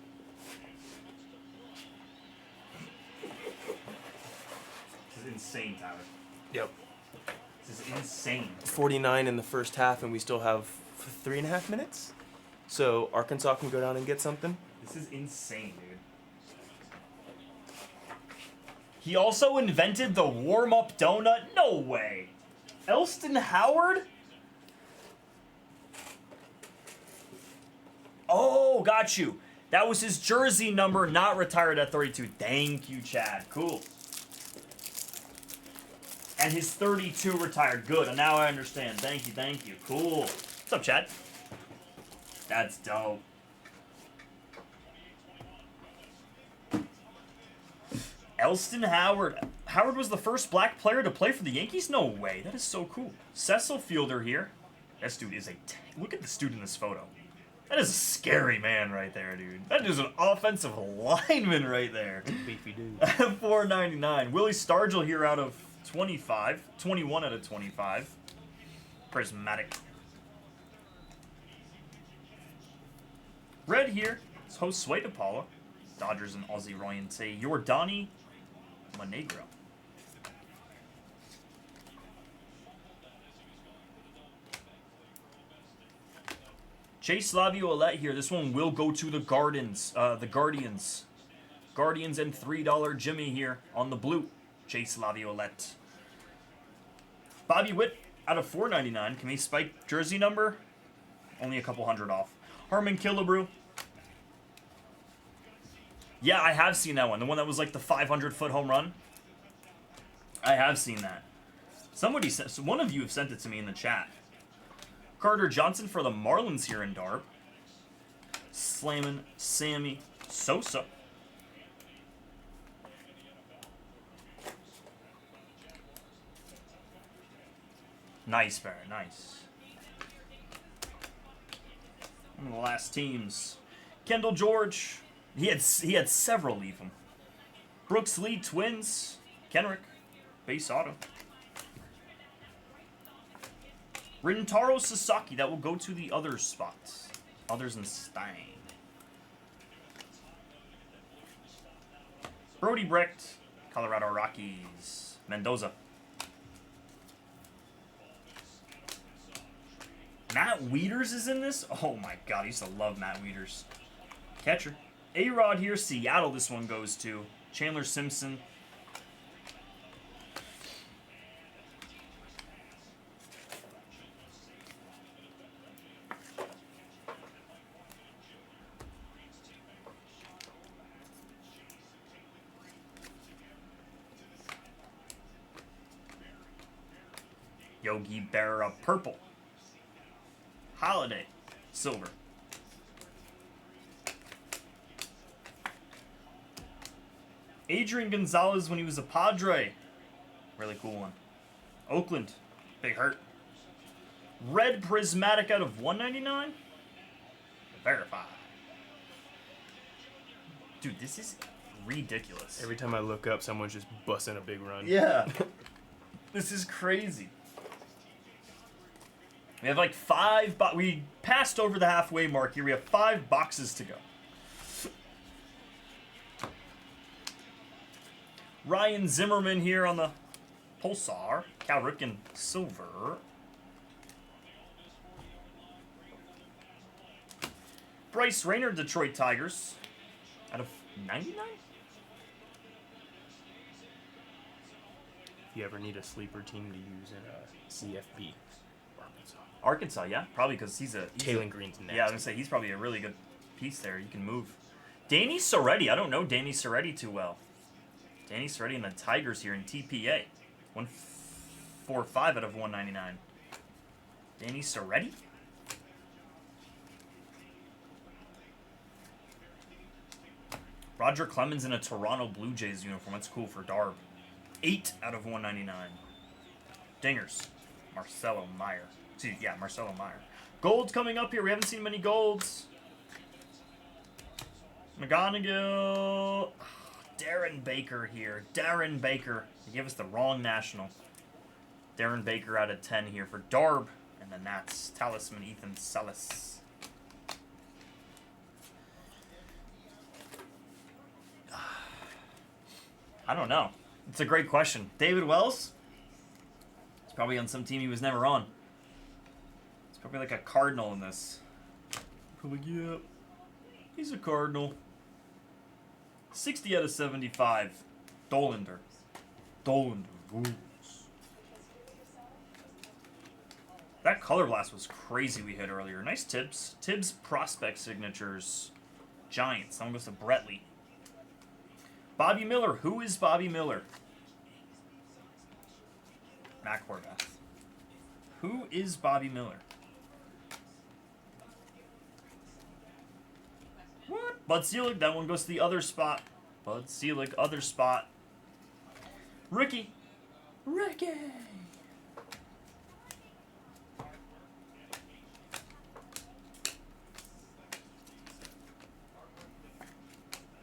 This is insane, Tyler. Yep. This is insane. 49 in the first half, and we still have 3.5 minutes. So Arkansas can go down and get something. This is insane, dude. He also invented the warm-up donut? No way. Elston Howard? Oh, got you. That was his jersey number, not retired at 32. Thank you, Chad. Cool. And his 32 retired. Good. And now I understand. Thank you, thank you. Cool. What's up, Chad? That's dope. Elston Howard. Howard was the first black player to play for the Yankees? No way. That is so cool. Cecil Fielder here. This dude is a... Look at this dude in this photo. That is a scary man right there, dude. That is an offensive lineman right there. Beefy dude. $4.99. Willie Stargell here out of 25. 21 out of 25. Prismatic. Red here. It's host Sway DePaula. Dodgers and Aussie Royalty. Yordani Monegro. Chase Laviolette here. This one will go to the Guardians. Guardians and $3 Jimmy here on the blue. Chase Laviolette. Bobby Witt out of $4.99. Can we spike jersey number? Only a couple hundred off. Harmon Killebrew. Yeah, I have seen that one. The one that was like the 500-foot home run. I have seen that. Somebody sent, one of you have sent it to me in the chat. Carter Johnson for the Marlins here in Darb. Slammin' Sammy Sosa. Nice, Barrett. Nice. One of the last teams. Kendall George. He had several leave him. Brooks Lee, Twins. Kenrick. Base auto. Rintaro Sasaki. That will go to the other spots. Others in Stein. Brody Brecht. Colorado Rockies. Mendoza. Matt Wieters is in this? Oh my god, I used to love Matt Wieters. Catcher. A-Rod here, Seattle this one goes to. Chandler Simpson. Yogi Berra, purple. Holiday, silver. Adrian Gonzalez when he was a Padre. Really cool one. Oakland, big hurt. Red prismatic out of 199. Verify. Dude, this is ridiculous. Every time I look up, someone's just busting a big run. Yeah. This is crazy. We have like 5 we passed over the halfway mark here. We have 5 boxes to go. Ryan Zimmerman here on the Pulsar, Cal Ripken Silver. Bryce Rayner, Detroit Tigers. Out of 99? If you ever need a sleeper team to use in a CFB, Arkansas, yeah. Probably because he's Taylor Green's next. Yeah, I was going to say, he's probably a really good piece there. You can move. Danny Soretti. I don't know Danny Soretti too well. Danny Soretti and the Tigers here in TPA. 145 out of 199. Danny Soretti? Roger Clemens in a Toronto Blue Jays uniform. That's cool for Darb. 8 out of 199. Dingers. Marcelo Meyer. See, yeah, Marcelo Meyer. Gold's coming up here. We haven't seen many golds. McGonigal. Darren Baker here. Darren Baker. He gave us the wrong national. Darren Baker out of 10 here for Darb. And the Nats. Talisman Ethan Salas. I don't know. It's a great question. David Wells? He's probably on some team he was never on. He's probably like a Cardinal in this. Probably, yeah. He's a Cardinal. 60 out of 75. Dolander. Dolander rules. That color blast was crazy we hit earlier. Nice tips. Tibbs prospect signatures. Giants. That one goes to Bretley. Bobby Miller. Who is Bobby Miller? Matt Horvath. Who is Bobby Miller? What? Bud Selig. That one goes to the other spot. Bud Selig, other spot. Ricky. Ricky.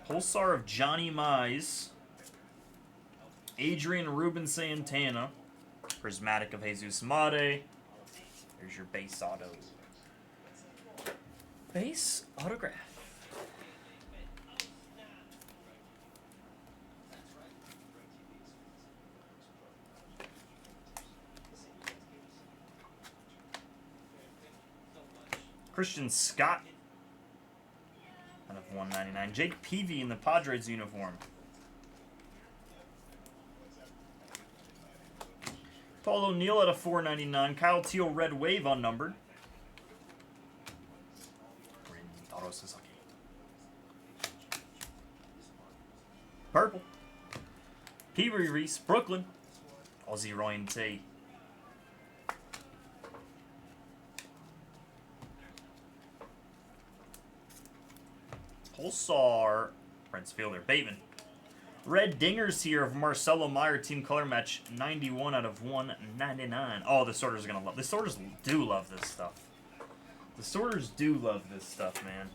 Pulsar of Johnny Mize. Adrian Ruben Santana. Prismatic of Jesus Mate. There's your base auto. Base autograph. Christian Scott. Out of 199. Jake Peavy in the Padres uniform. Paul O'Neill out of 499. Kyle Teal Red Wave unnumbered. Rintaro Sasaki. Purple. Peabody Reese, Brooklyn. Aussie Ryan T. Pulsar. Prince Fielder. Bateman. Red Dingers here of Marcelo Meyer, team color match 91 out of 199. Oh, the sorters are going to love. The sorters do love this stuff. The sorters do love this stuff, man.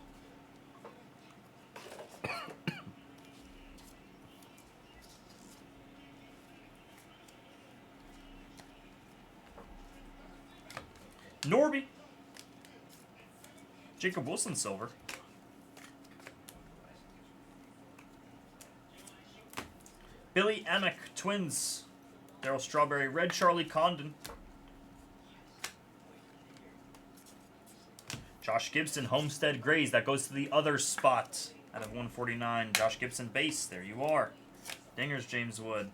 Norby. Jacob Wilson silver. Billy Emick, Twins. Darryl Strawberry, red Charlie Condon. Josh Gibson, Homestead Grays. That goes to the other spot out of 149. Josh Gibson base. There you are. Dingers, James Wood.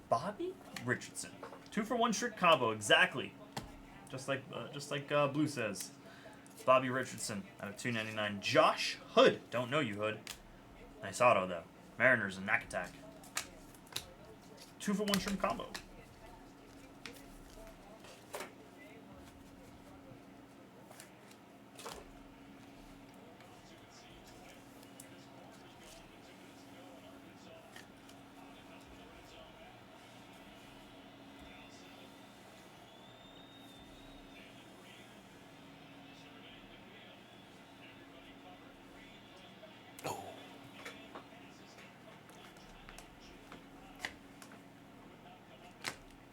Bobby Richardson. 2-for-1 strict combo. Exactly. Just like Blue says. Bobby Richardson out of 299. Josh Hood. Don't know you, Hood. Nice auto, though. Mariners and Knack Attack. 2-for-1 shrimp combo.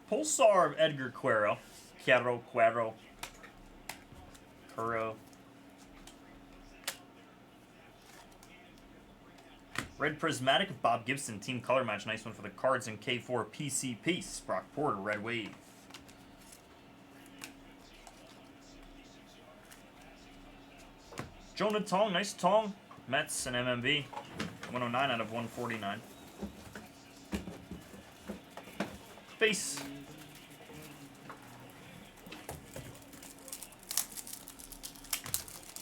Pulsar of Edgar Cuero. Cuero. Red Prismatic of Bob Gibson. Team color match. Nice one for the Cards and K4 PC Piece. Brock Porter, Red Wave. Jonah Tong, nice Tong. Mets and MMV. 109 out of 149. Base.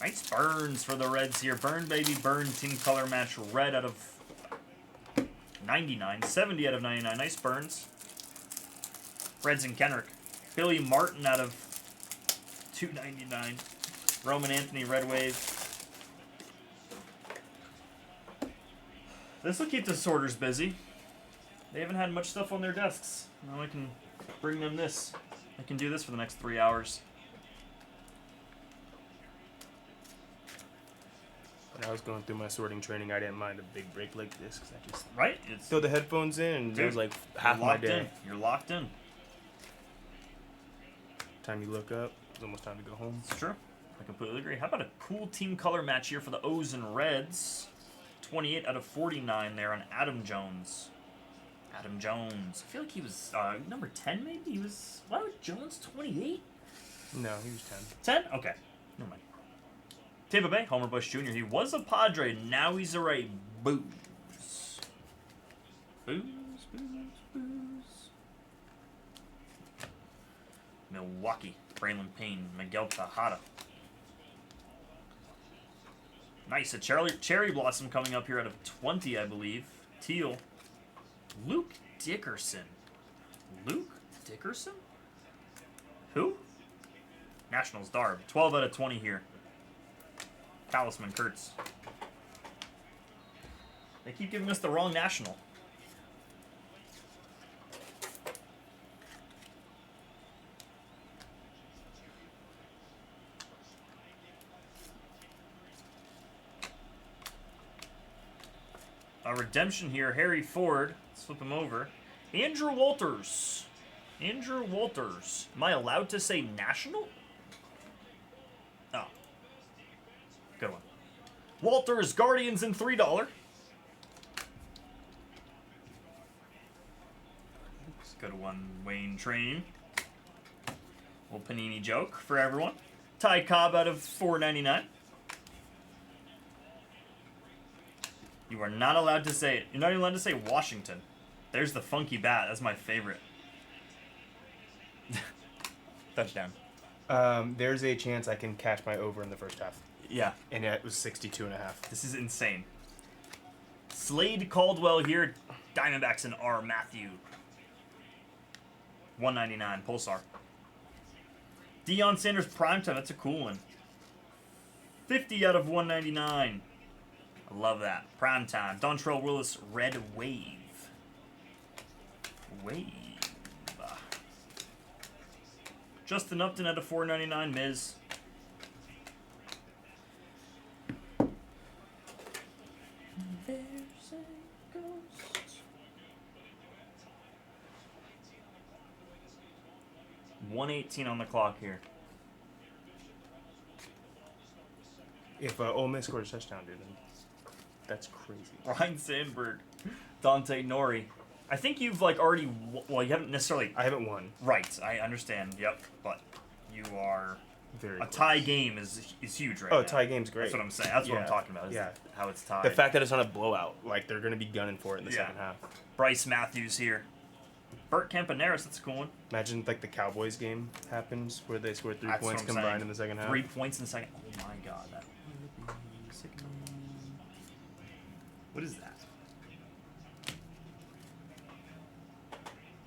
Nice Burns for the Reds here. Burn, baby, burn. Team color match red out of 99. 70 out of 99. Nice Burns. Reds and Kenrick. Billy Martin out of 299. Roman Anthony, Red Wave. This will keep the sorters busy. They haven't had much stuff on their desks. Now I can bring them this. I can do this for the next 3 hours. When I was going through my sorting training, I didn't mind a big break like this because I just It's throw the headphones in and it was like half my day. You're locked in. Time you look up, it's almost time to go home. It's true. I completely agree. How about a cool team color match here for the O's and Reds? 28 out of 49 there on Adam Jones. Adam Jones. I feel like he was number 10 maybe? He was... Why was Jones 28? No, he was 10. 10? Okay. Never mind. Tampa Bay, Homer Bush Jr. He was a Padre. Now he's a Ray. Booze. Booze, booze, booze. Milwaukee, Braylon Payne, Miguel Tejada. Nice, a cherry blossom coming up here out of 20, I believe. Teal. Luke Dickerson. Luke Dickerson? Who? Nationals, Darb. 12 out of 20 here. Talisman, Kurtz. They keep giving us the wrong national. A redemption here, Harry Ford. Let's flip him over. Andrew Walters. Andrew Walters. Am I allowed to say national? Oh. Good one. Walters, Guardians in $3. Good one, Wayne Train. Little Panini joke for everyone. Ty Cobb out of $4.99. You are not allowed to say it. You're not even allowed to say Washington. There's the funky bat. That's my favorite. Touchdown. There's a chance I can catch my over in the first half. Yeah. And it was 62.5. This is insane. Slade Caldwell here. Diamondbacks and R. Matthew. 199. Pulsar. Deion Sanders Primetime. That's a cool one. 50 out of 199. I love that. Primetime. Dontrell Willis, Red Wave. Wave. Justin Upton out of 499. Miz. There's a ghost. 118 on the clock here. If Ole Miss scored a touchdown, dude, then that's crazy. Ryan Sandberg, Dante Nori. I think you've like already. Well, you haven't necessarily. I haven't won. Right, I understand. Yep, but you are. Very a close. tie game is huge right now. Oh, tie game's great. That's what I'm saying. That's what I'm talking about. Is how it's tied. The fact that it's on a blowout, like they're gonna be gunning for it in the second half. Bryce Matthews here. Bert Campaneris, that's a cool one. Imagine like the Cowboys game happens where they scored 3 That's points what I'm combined saying. in the second half. 3 points in the second. Oh my god, that would be sickening. What is that?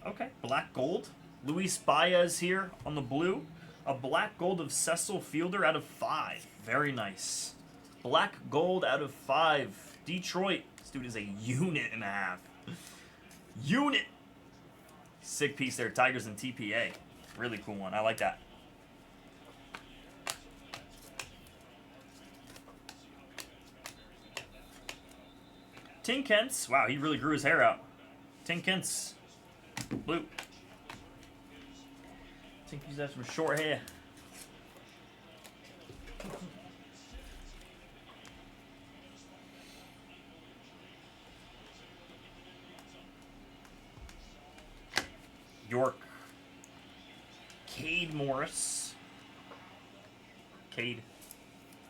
Okay, black gold. Luis Baez here on the blue. A black gold of Cecil Fielder out of 5. Very nice. Black gold out of 5. Detroit. This dude is a unit and a half. Unit. Sick piece there. Tigers and TPA. Really cool one. I like that. Tin Kent's. Wow, he really grew his hair out. Tin Kent's. Blue. I think he's got some short hair. Cade Morris. Cade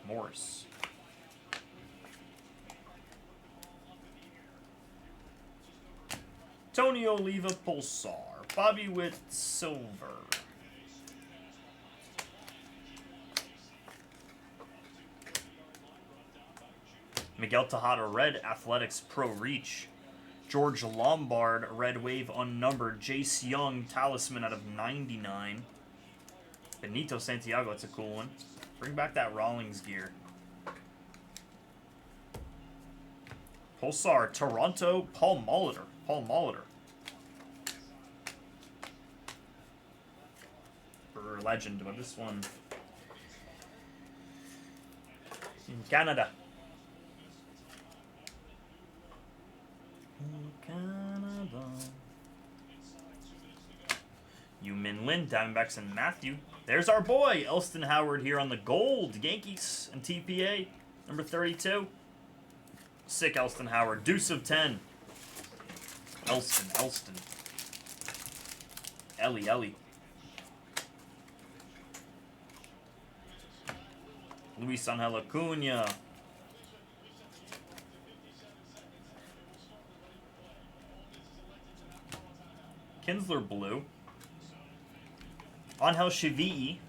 Morris. Tony Oliva Pulsar. Bobby Witt Silver. Miguel Tejada Red Athletics Pro Reach. George Lombard Red Wave Unnumbered. Jace Young Talisman out of 99. Benito Santiago, that's a cool one. Bring back that Rawlings gear. Pulsar Toronto Paul Molitor. Paul Molitor. For Legend, but this one in Canada. Canada. Yu Min Lin, Diamondbacks, and Matthew. There's our boy, Elston Howard, here on the gold. Yankees and TPA, number 32. Sick Elston Howard. Deuce of 10. Elston. Ellie. Luis Angel Acuna. Kinsler Blue. Angel Shivihi.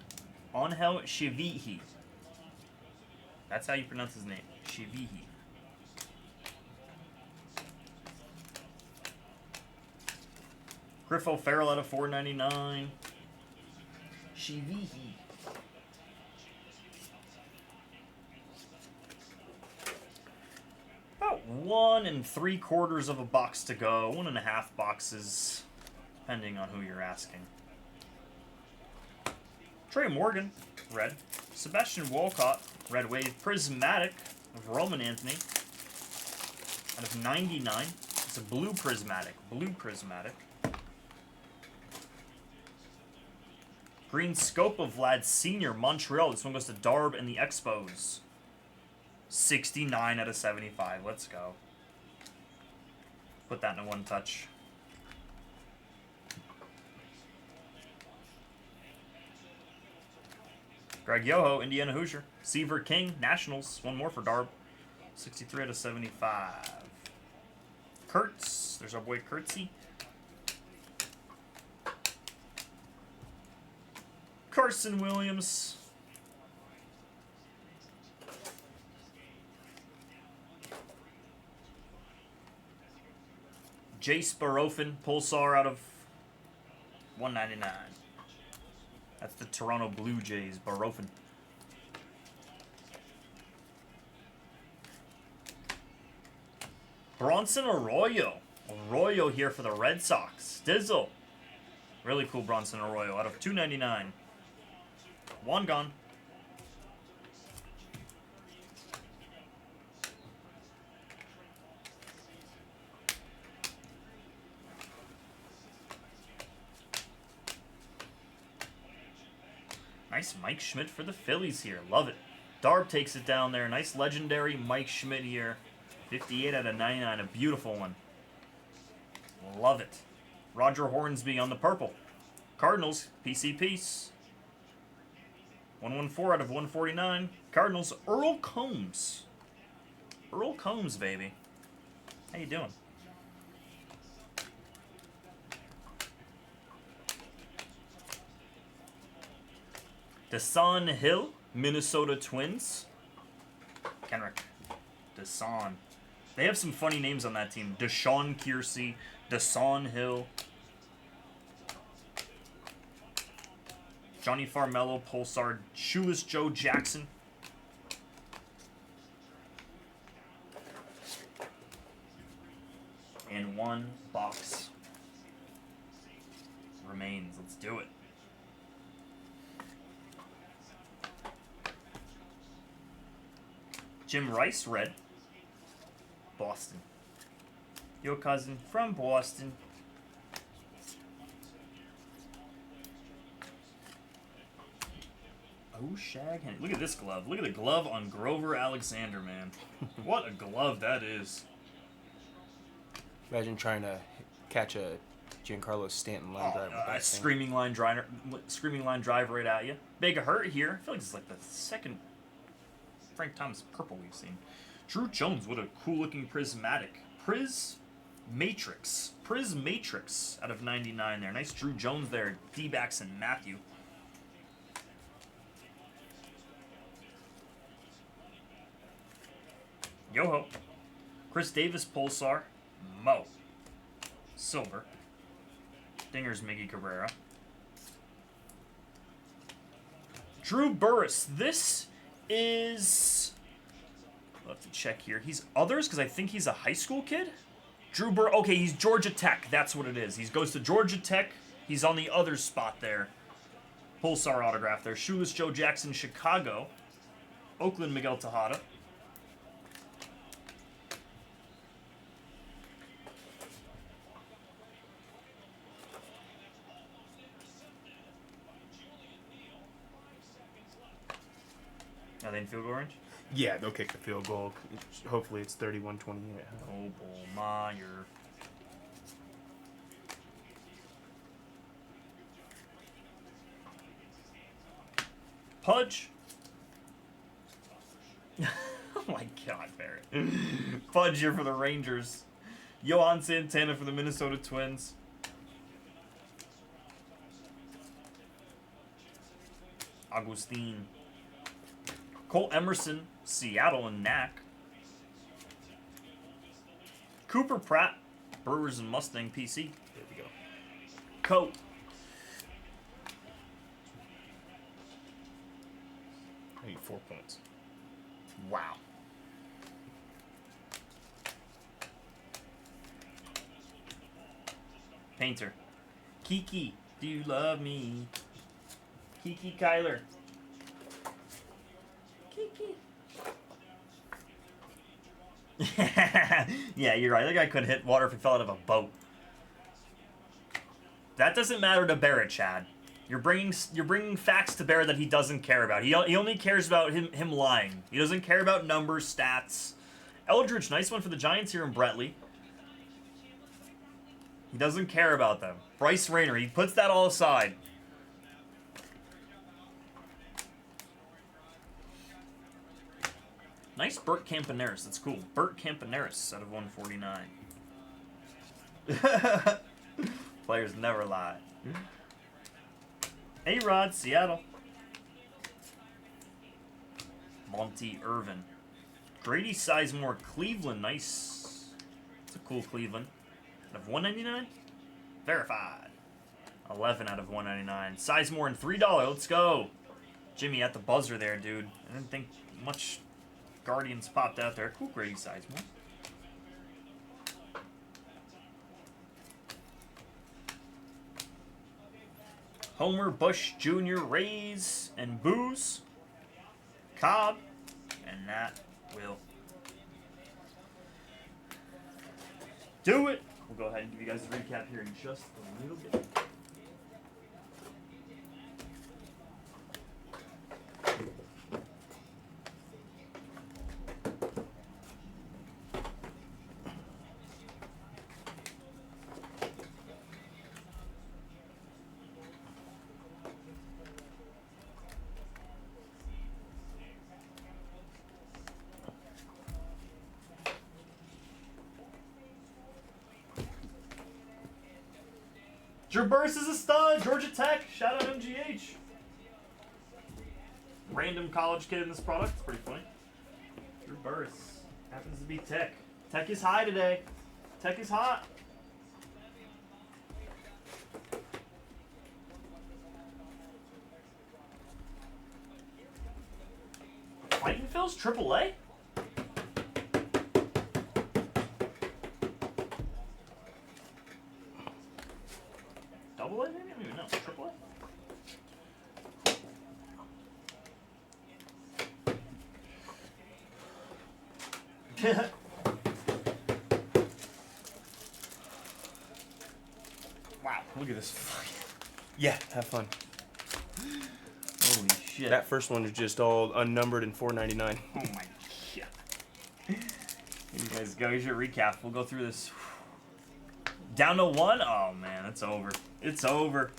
That's how you pronounce his name. Shivihi. Griff O'Farrell out of 499. Shivihi. About 1 3/4 of a box to go. 1.5 boxes, depending on who you're asking. Trey Morgan, red. Sebastian Walcott, red wave. Prismatic of Roman Anthony out of 99. It's a blue prismatic. Green scope of Vlad Sr. Montreal. This one goes to Darb and the Expos. 69 out of 75. Let's go. Put that in a one touch. Greg Yoho, Indiana Hoosier. Seaver King, Nationals. One more for Darb. 63 out of 75. Kurtz. There's our boy Kurtzy. Carson Williams. Jace Barofin, Pulsar out of 199. That's the Toronto Blue Jays, Barofin. Bronson Arroyo. Arroyo here for the Red Sox. Dizzle. Really cool Bronson Arroyo out of 299. One gone. Nice Mike Schmidt for the Phillies here. Love it. Darb takes it down there. Nice legendary Mike Schmidt here. 58 out of 99. A beautiful one. Love it. Roger Hornsby on the purple. Cardinals, PC Peace. 114 out of 149. Cardinals, Earl Combs. Earl Combs, baby. How you doing? Desan Hill, Minnesota Twins. Kenrick. Desan. They have some funny names on that team. Deshaun Kiersey, Desan Hill. Johnny Farmello, Pulsar, Shoeless Joe Jackson. And one box remains. Let's do it. Jim Rice, red. Boston. Your cousin from Boston. Oh, Shag. Look at this glove. Look at the glove on Grover Alexander, man. What a glove that is. Imagine trying to catch a Giancarlo Stanton line drive. Screaming line drive right at you. Big hurt here. I feel like it's like the second Frank Thomas purple we've seen. Drew Jones, what a cool looking prismatic. Prizm Matrix out of 99 there. Nice Drew Jones there. D-backs and Matthew. Yo-ho. Chris Davis Pulsar. Mo. Silver. Dinger's Miggy Cabrera. Drew Burris. This is... I'll have to check here. He's others because I think he's a high school kid. Okay, he's Georgia Tech. That's what it is. He goes to Georgia Tech. He's on the other spot there. Pulsar autograph there. Shoeless Joe Jackson, Chicago. Oakland Miguel Tejada. Are they in field goal range? Yeah, they'll kick the field goal. Hopefully it's 31-28. Oh, Meyer. Pudge. Oh my God, Barrett. Pudge here for the Rangers. Johan Santana for the Minnesota Twins. Agustin. Cole Emerson, Seattle and Knack. Cooper Pratt, Brewers and Mustang PC. There we go. Coat. I need 4 points. Wow. Painter. Kiki, do you love me? Kiki Kyler. Kiki. Yeah, you're right. That guy could hit water if he fell out of a boat. That doesn't matter to Barrett, Chad. You're bringing facts to bear that he doesn't care about. He only cares about him lying. He doesn't care about numbers, stats. Eldridge, nice one for the Giants here in Bretley. He doesn't care about them. Bryce Rayner, he puts that all aside. Nice Burt Campaneris. That's cool. Burt Campaneris out of 149. Players never lie. A-Rod, Seattle. Monty Irvin. Grady Sizemore, Cleveland. Nice. It's a cool Cleveland. Out of 199? Verified. 11 out of 199. Sizemore and $3. Let's go. Jimmy at the buzzer there, dude. I didn't think much Guardians popped out there. Cool Grady Sizemore. Homer, Bush Jr., Rays, and Booze. Cobb, and that will do it. We'll go ahead and give you guys a recap here in just a little bit. Drew Burris is a stud. Georgia Tech. Shout out MGH. Random college kid in this product. It's pretty funny. Drew Burris. Happens to be Tech. Tech is high today. Tech is hot. Fighting Phil's AAA? Double A, maybe? I don't even know. Triple A? Wow, look at this. Yeah, have fun. Holy shit. That first one is just all unnumbered and $4.99. Oh my god. Here you guys go. Here's your recap. We'll go through this. Down to 1? Oh, man, it's over. It's over.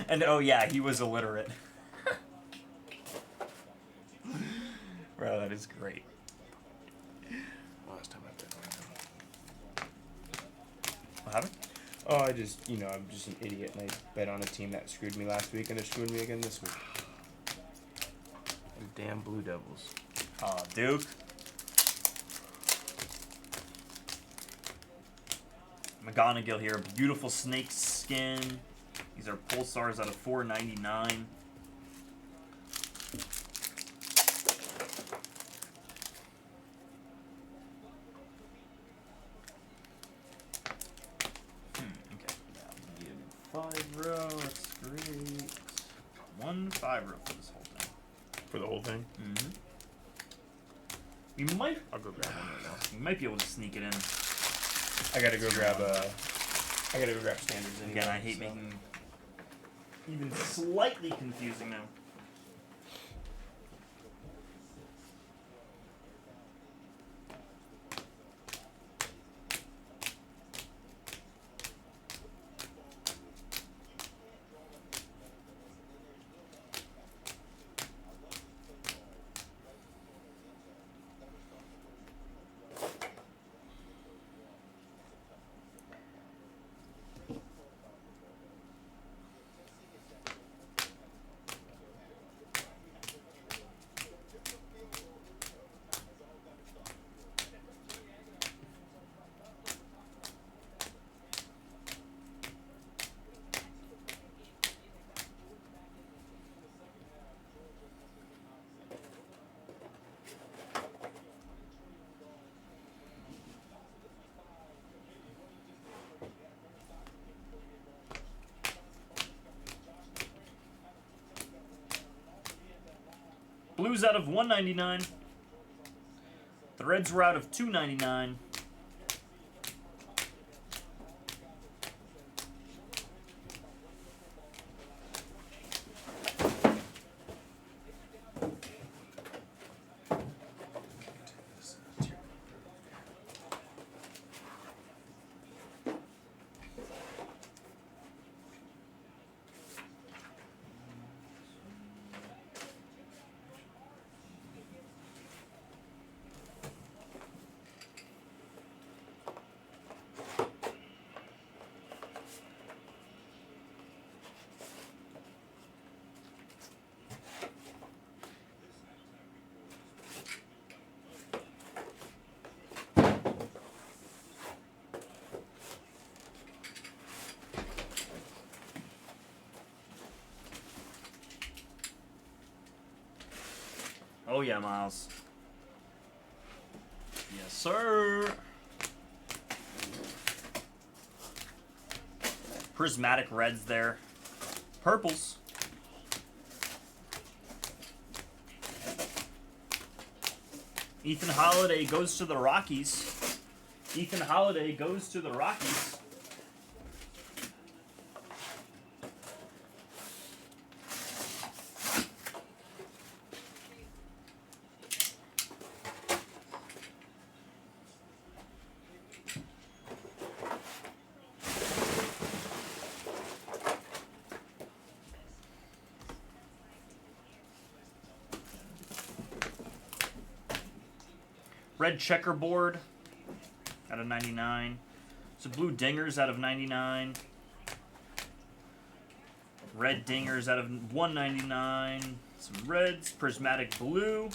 And oh yeah, he was illiterate. Bro, that is great. Last time I bet. What happened? Oh, I'm just an idiot, and I bet on a team that screwed me last week, and they're screwing me again this week. Them damn Blue Devils. Oh, Duke. McGonagall here, beautiful snake skin. These are Pulsars out of 499. Okay. Yeah, 5-row, that's great. 1 5-row for this whole thing. For the whole thing? Mm-hmm. We might. I'll go grab one right now. You might be able to sneak it in. I gotta go grab standards anyway. Again, I hate making even slightly confusing now. Blues out of 199. The Reds were out of 299. Oh yeah, Miles. Yes, sir. Prismatic reds there. Purples. Ethan Holiday goes to the Rockies. Ethan Holiday goes to the Rockies. Red checkerboard out of 99. Some blue dingers out of 99. Red dingers out of 199. Some reds, prismatic blue.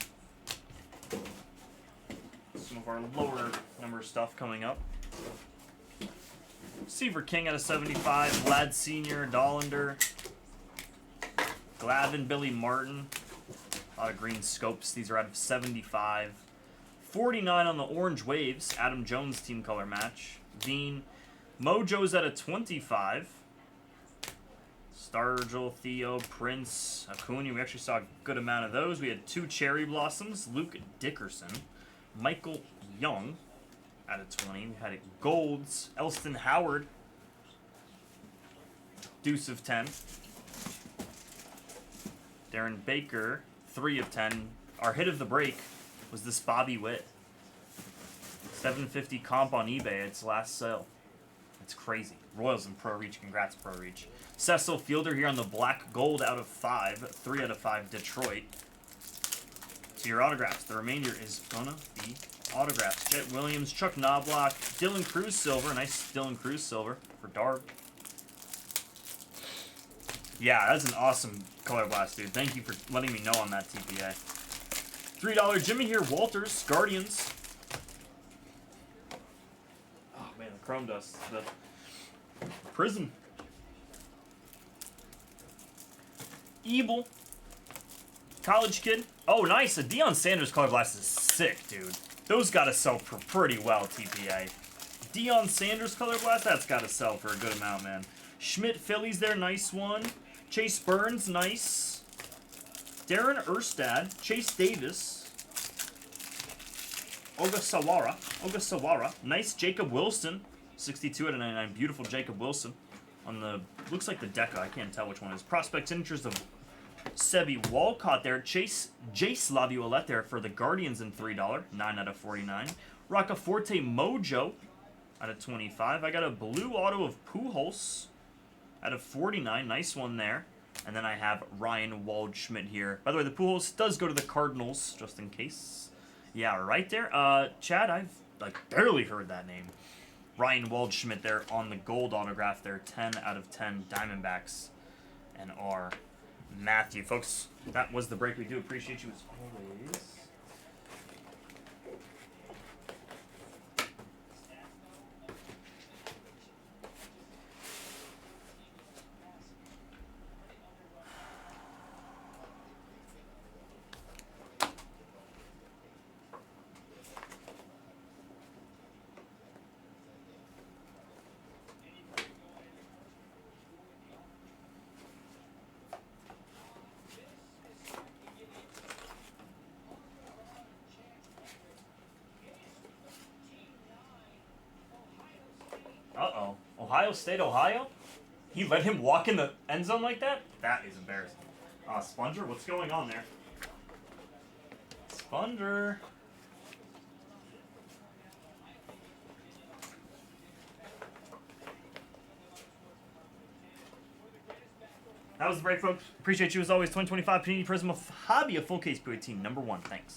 Some of our lower number stuff coming up. Seaver King out of 75. Vlad Sr., Dollander. Glavin, Billy Martin. A lot of green scopes. These are out of 75. 49 on the Orange Waves. Adam Jones team color match. Dean. Mojo's at a 25. Stargell, Theo, Prince, Acuna. We actually saw a good amount of those. We had 2 Cherry Blossoms. Luke Dickerson. Michael Young out of 20. We had Golds. Elston Howard. Deuce of 10. Darren Baker, 3 of 10. Our hit of the break was this Bobby Witt. 750 comp on eBay. Its last sale. It's crazy. Royals and Pro Reach. Congrats, Pro Reach. Cecil Fielder here on the black gold out of 5. 3 out of 5 Detroit. To your autographs. The remainder is gonna be autographs. Jet Williams, Chuck Knobloch, Dylan Cruz silver. Nice Dylan Cruz silver for Darb. Yeah, that's an awesome color blast, dude. Thank you for letting me know on that TPA. $3 Jimmy here. Walters, Guardians. Oh man, the chrome dust. The Prizm. Evil. College kid. Oh, nice. A Deion Sanders color blast is sick, dude. Those gotta sell for pretty well, TPA. Deion Sanders color blast, that's gotta sell for a good amount, man. Schmidt Phillies there, nice one. Chase Burns, nice. Darren Erstad, Chase Davis. Ogasawara, nice. Jacob Wilson, 62 out of 99. Beautiful Jacob Wilson. On the, looks like the Deca, I can't tell which one it is. Prospect signatures of Sebi Walcott there. Jace Laviolette there for the Guardians in $3. 9 out of 49. Roccaforte Mojo out of 25. I got a blue auto of Pujols out of 49. Nice one there. And then I have Ryan Waldschmidt here. By the way, the Pujols does go to the Cardinals, just in case. Yeah, right there. Chad, I've like barely heard that name. Ryan Waldschmidt there on the gold autograph there. 10 out of 10 Diamondbacks and R. Matthew. Folks, that was the break. We do appreciate you as always. Uh-oh. Ohio State, Ohio? He let him walk in the end zone like that? That is embarrassing. Sponger, what's going on there? Sponger. That was the break, folks. Appreciate you as always. 2025 Panini Prizm of Hobby, a full case PA team #1. Thanks.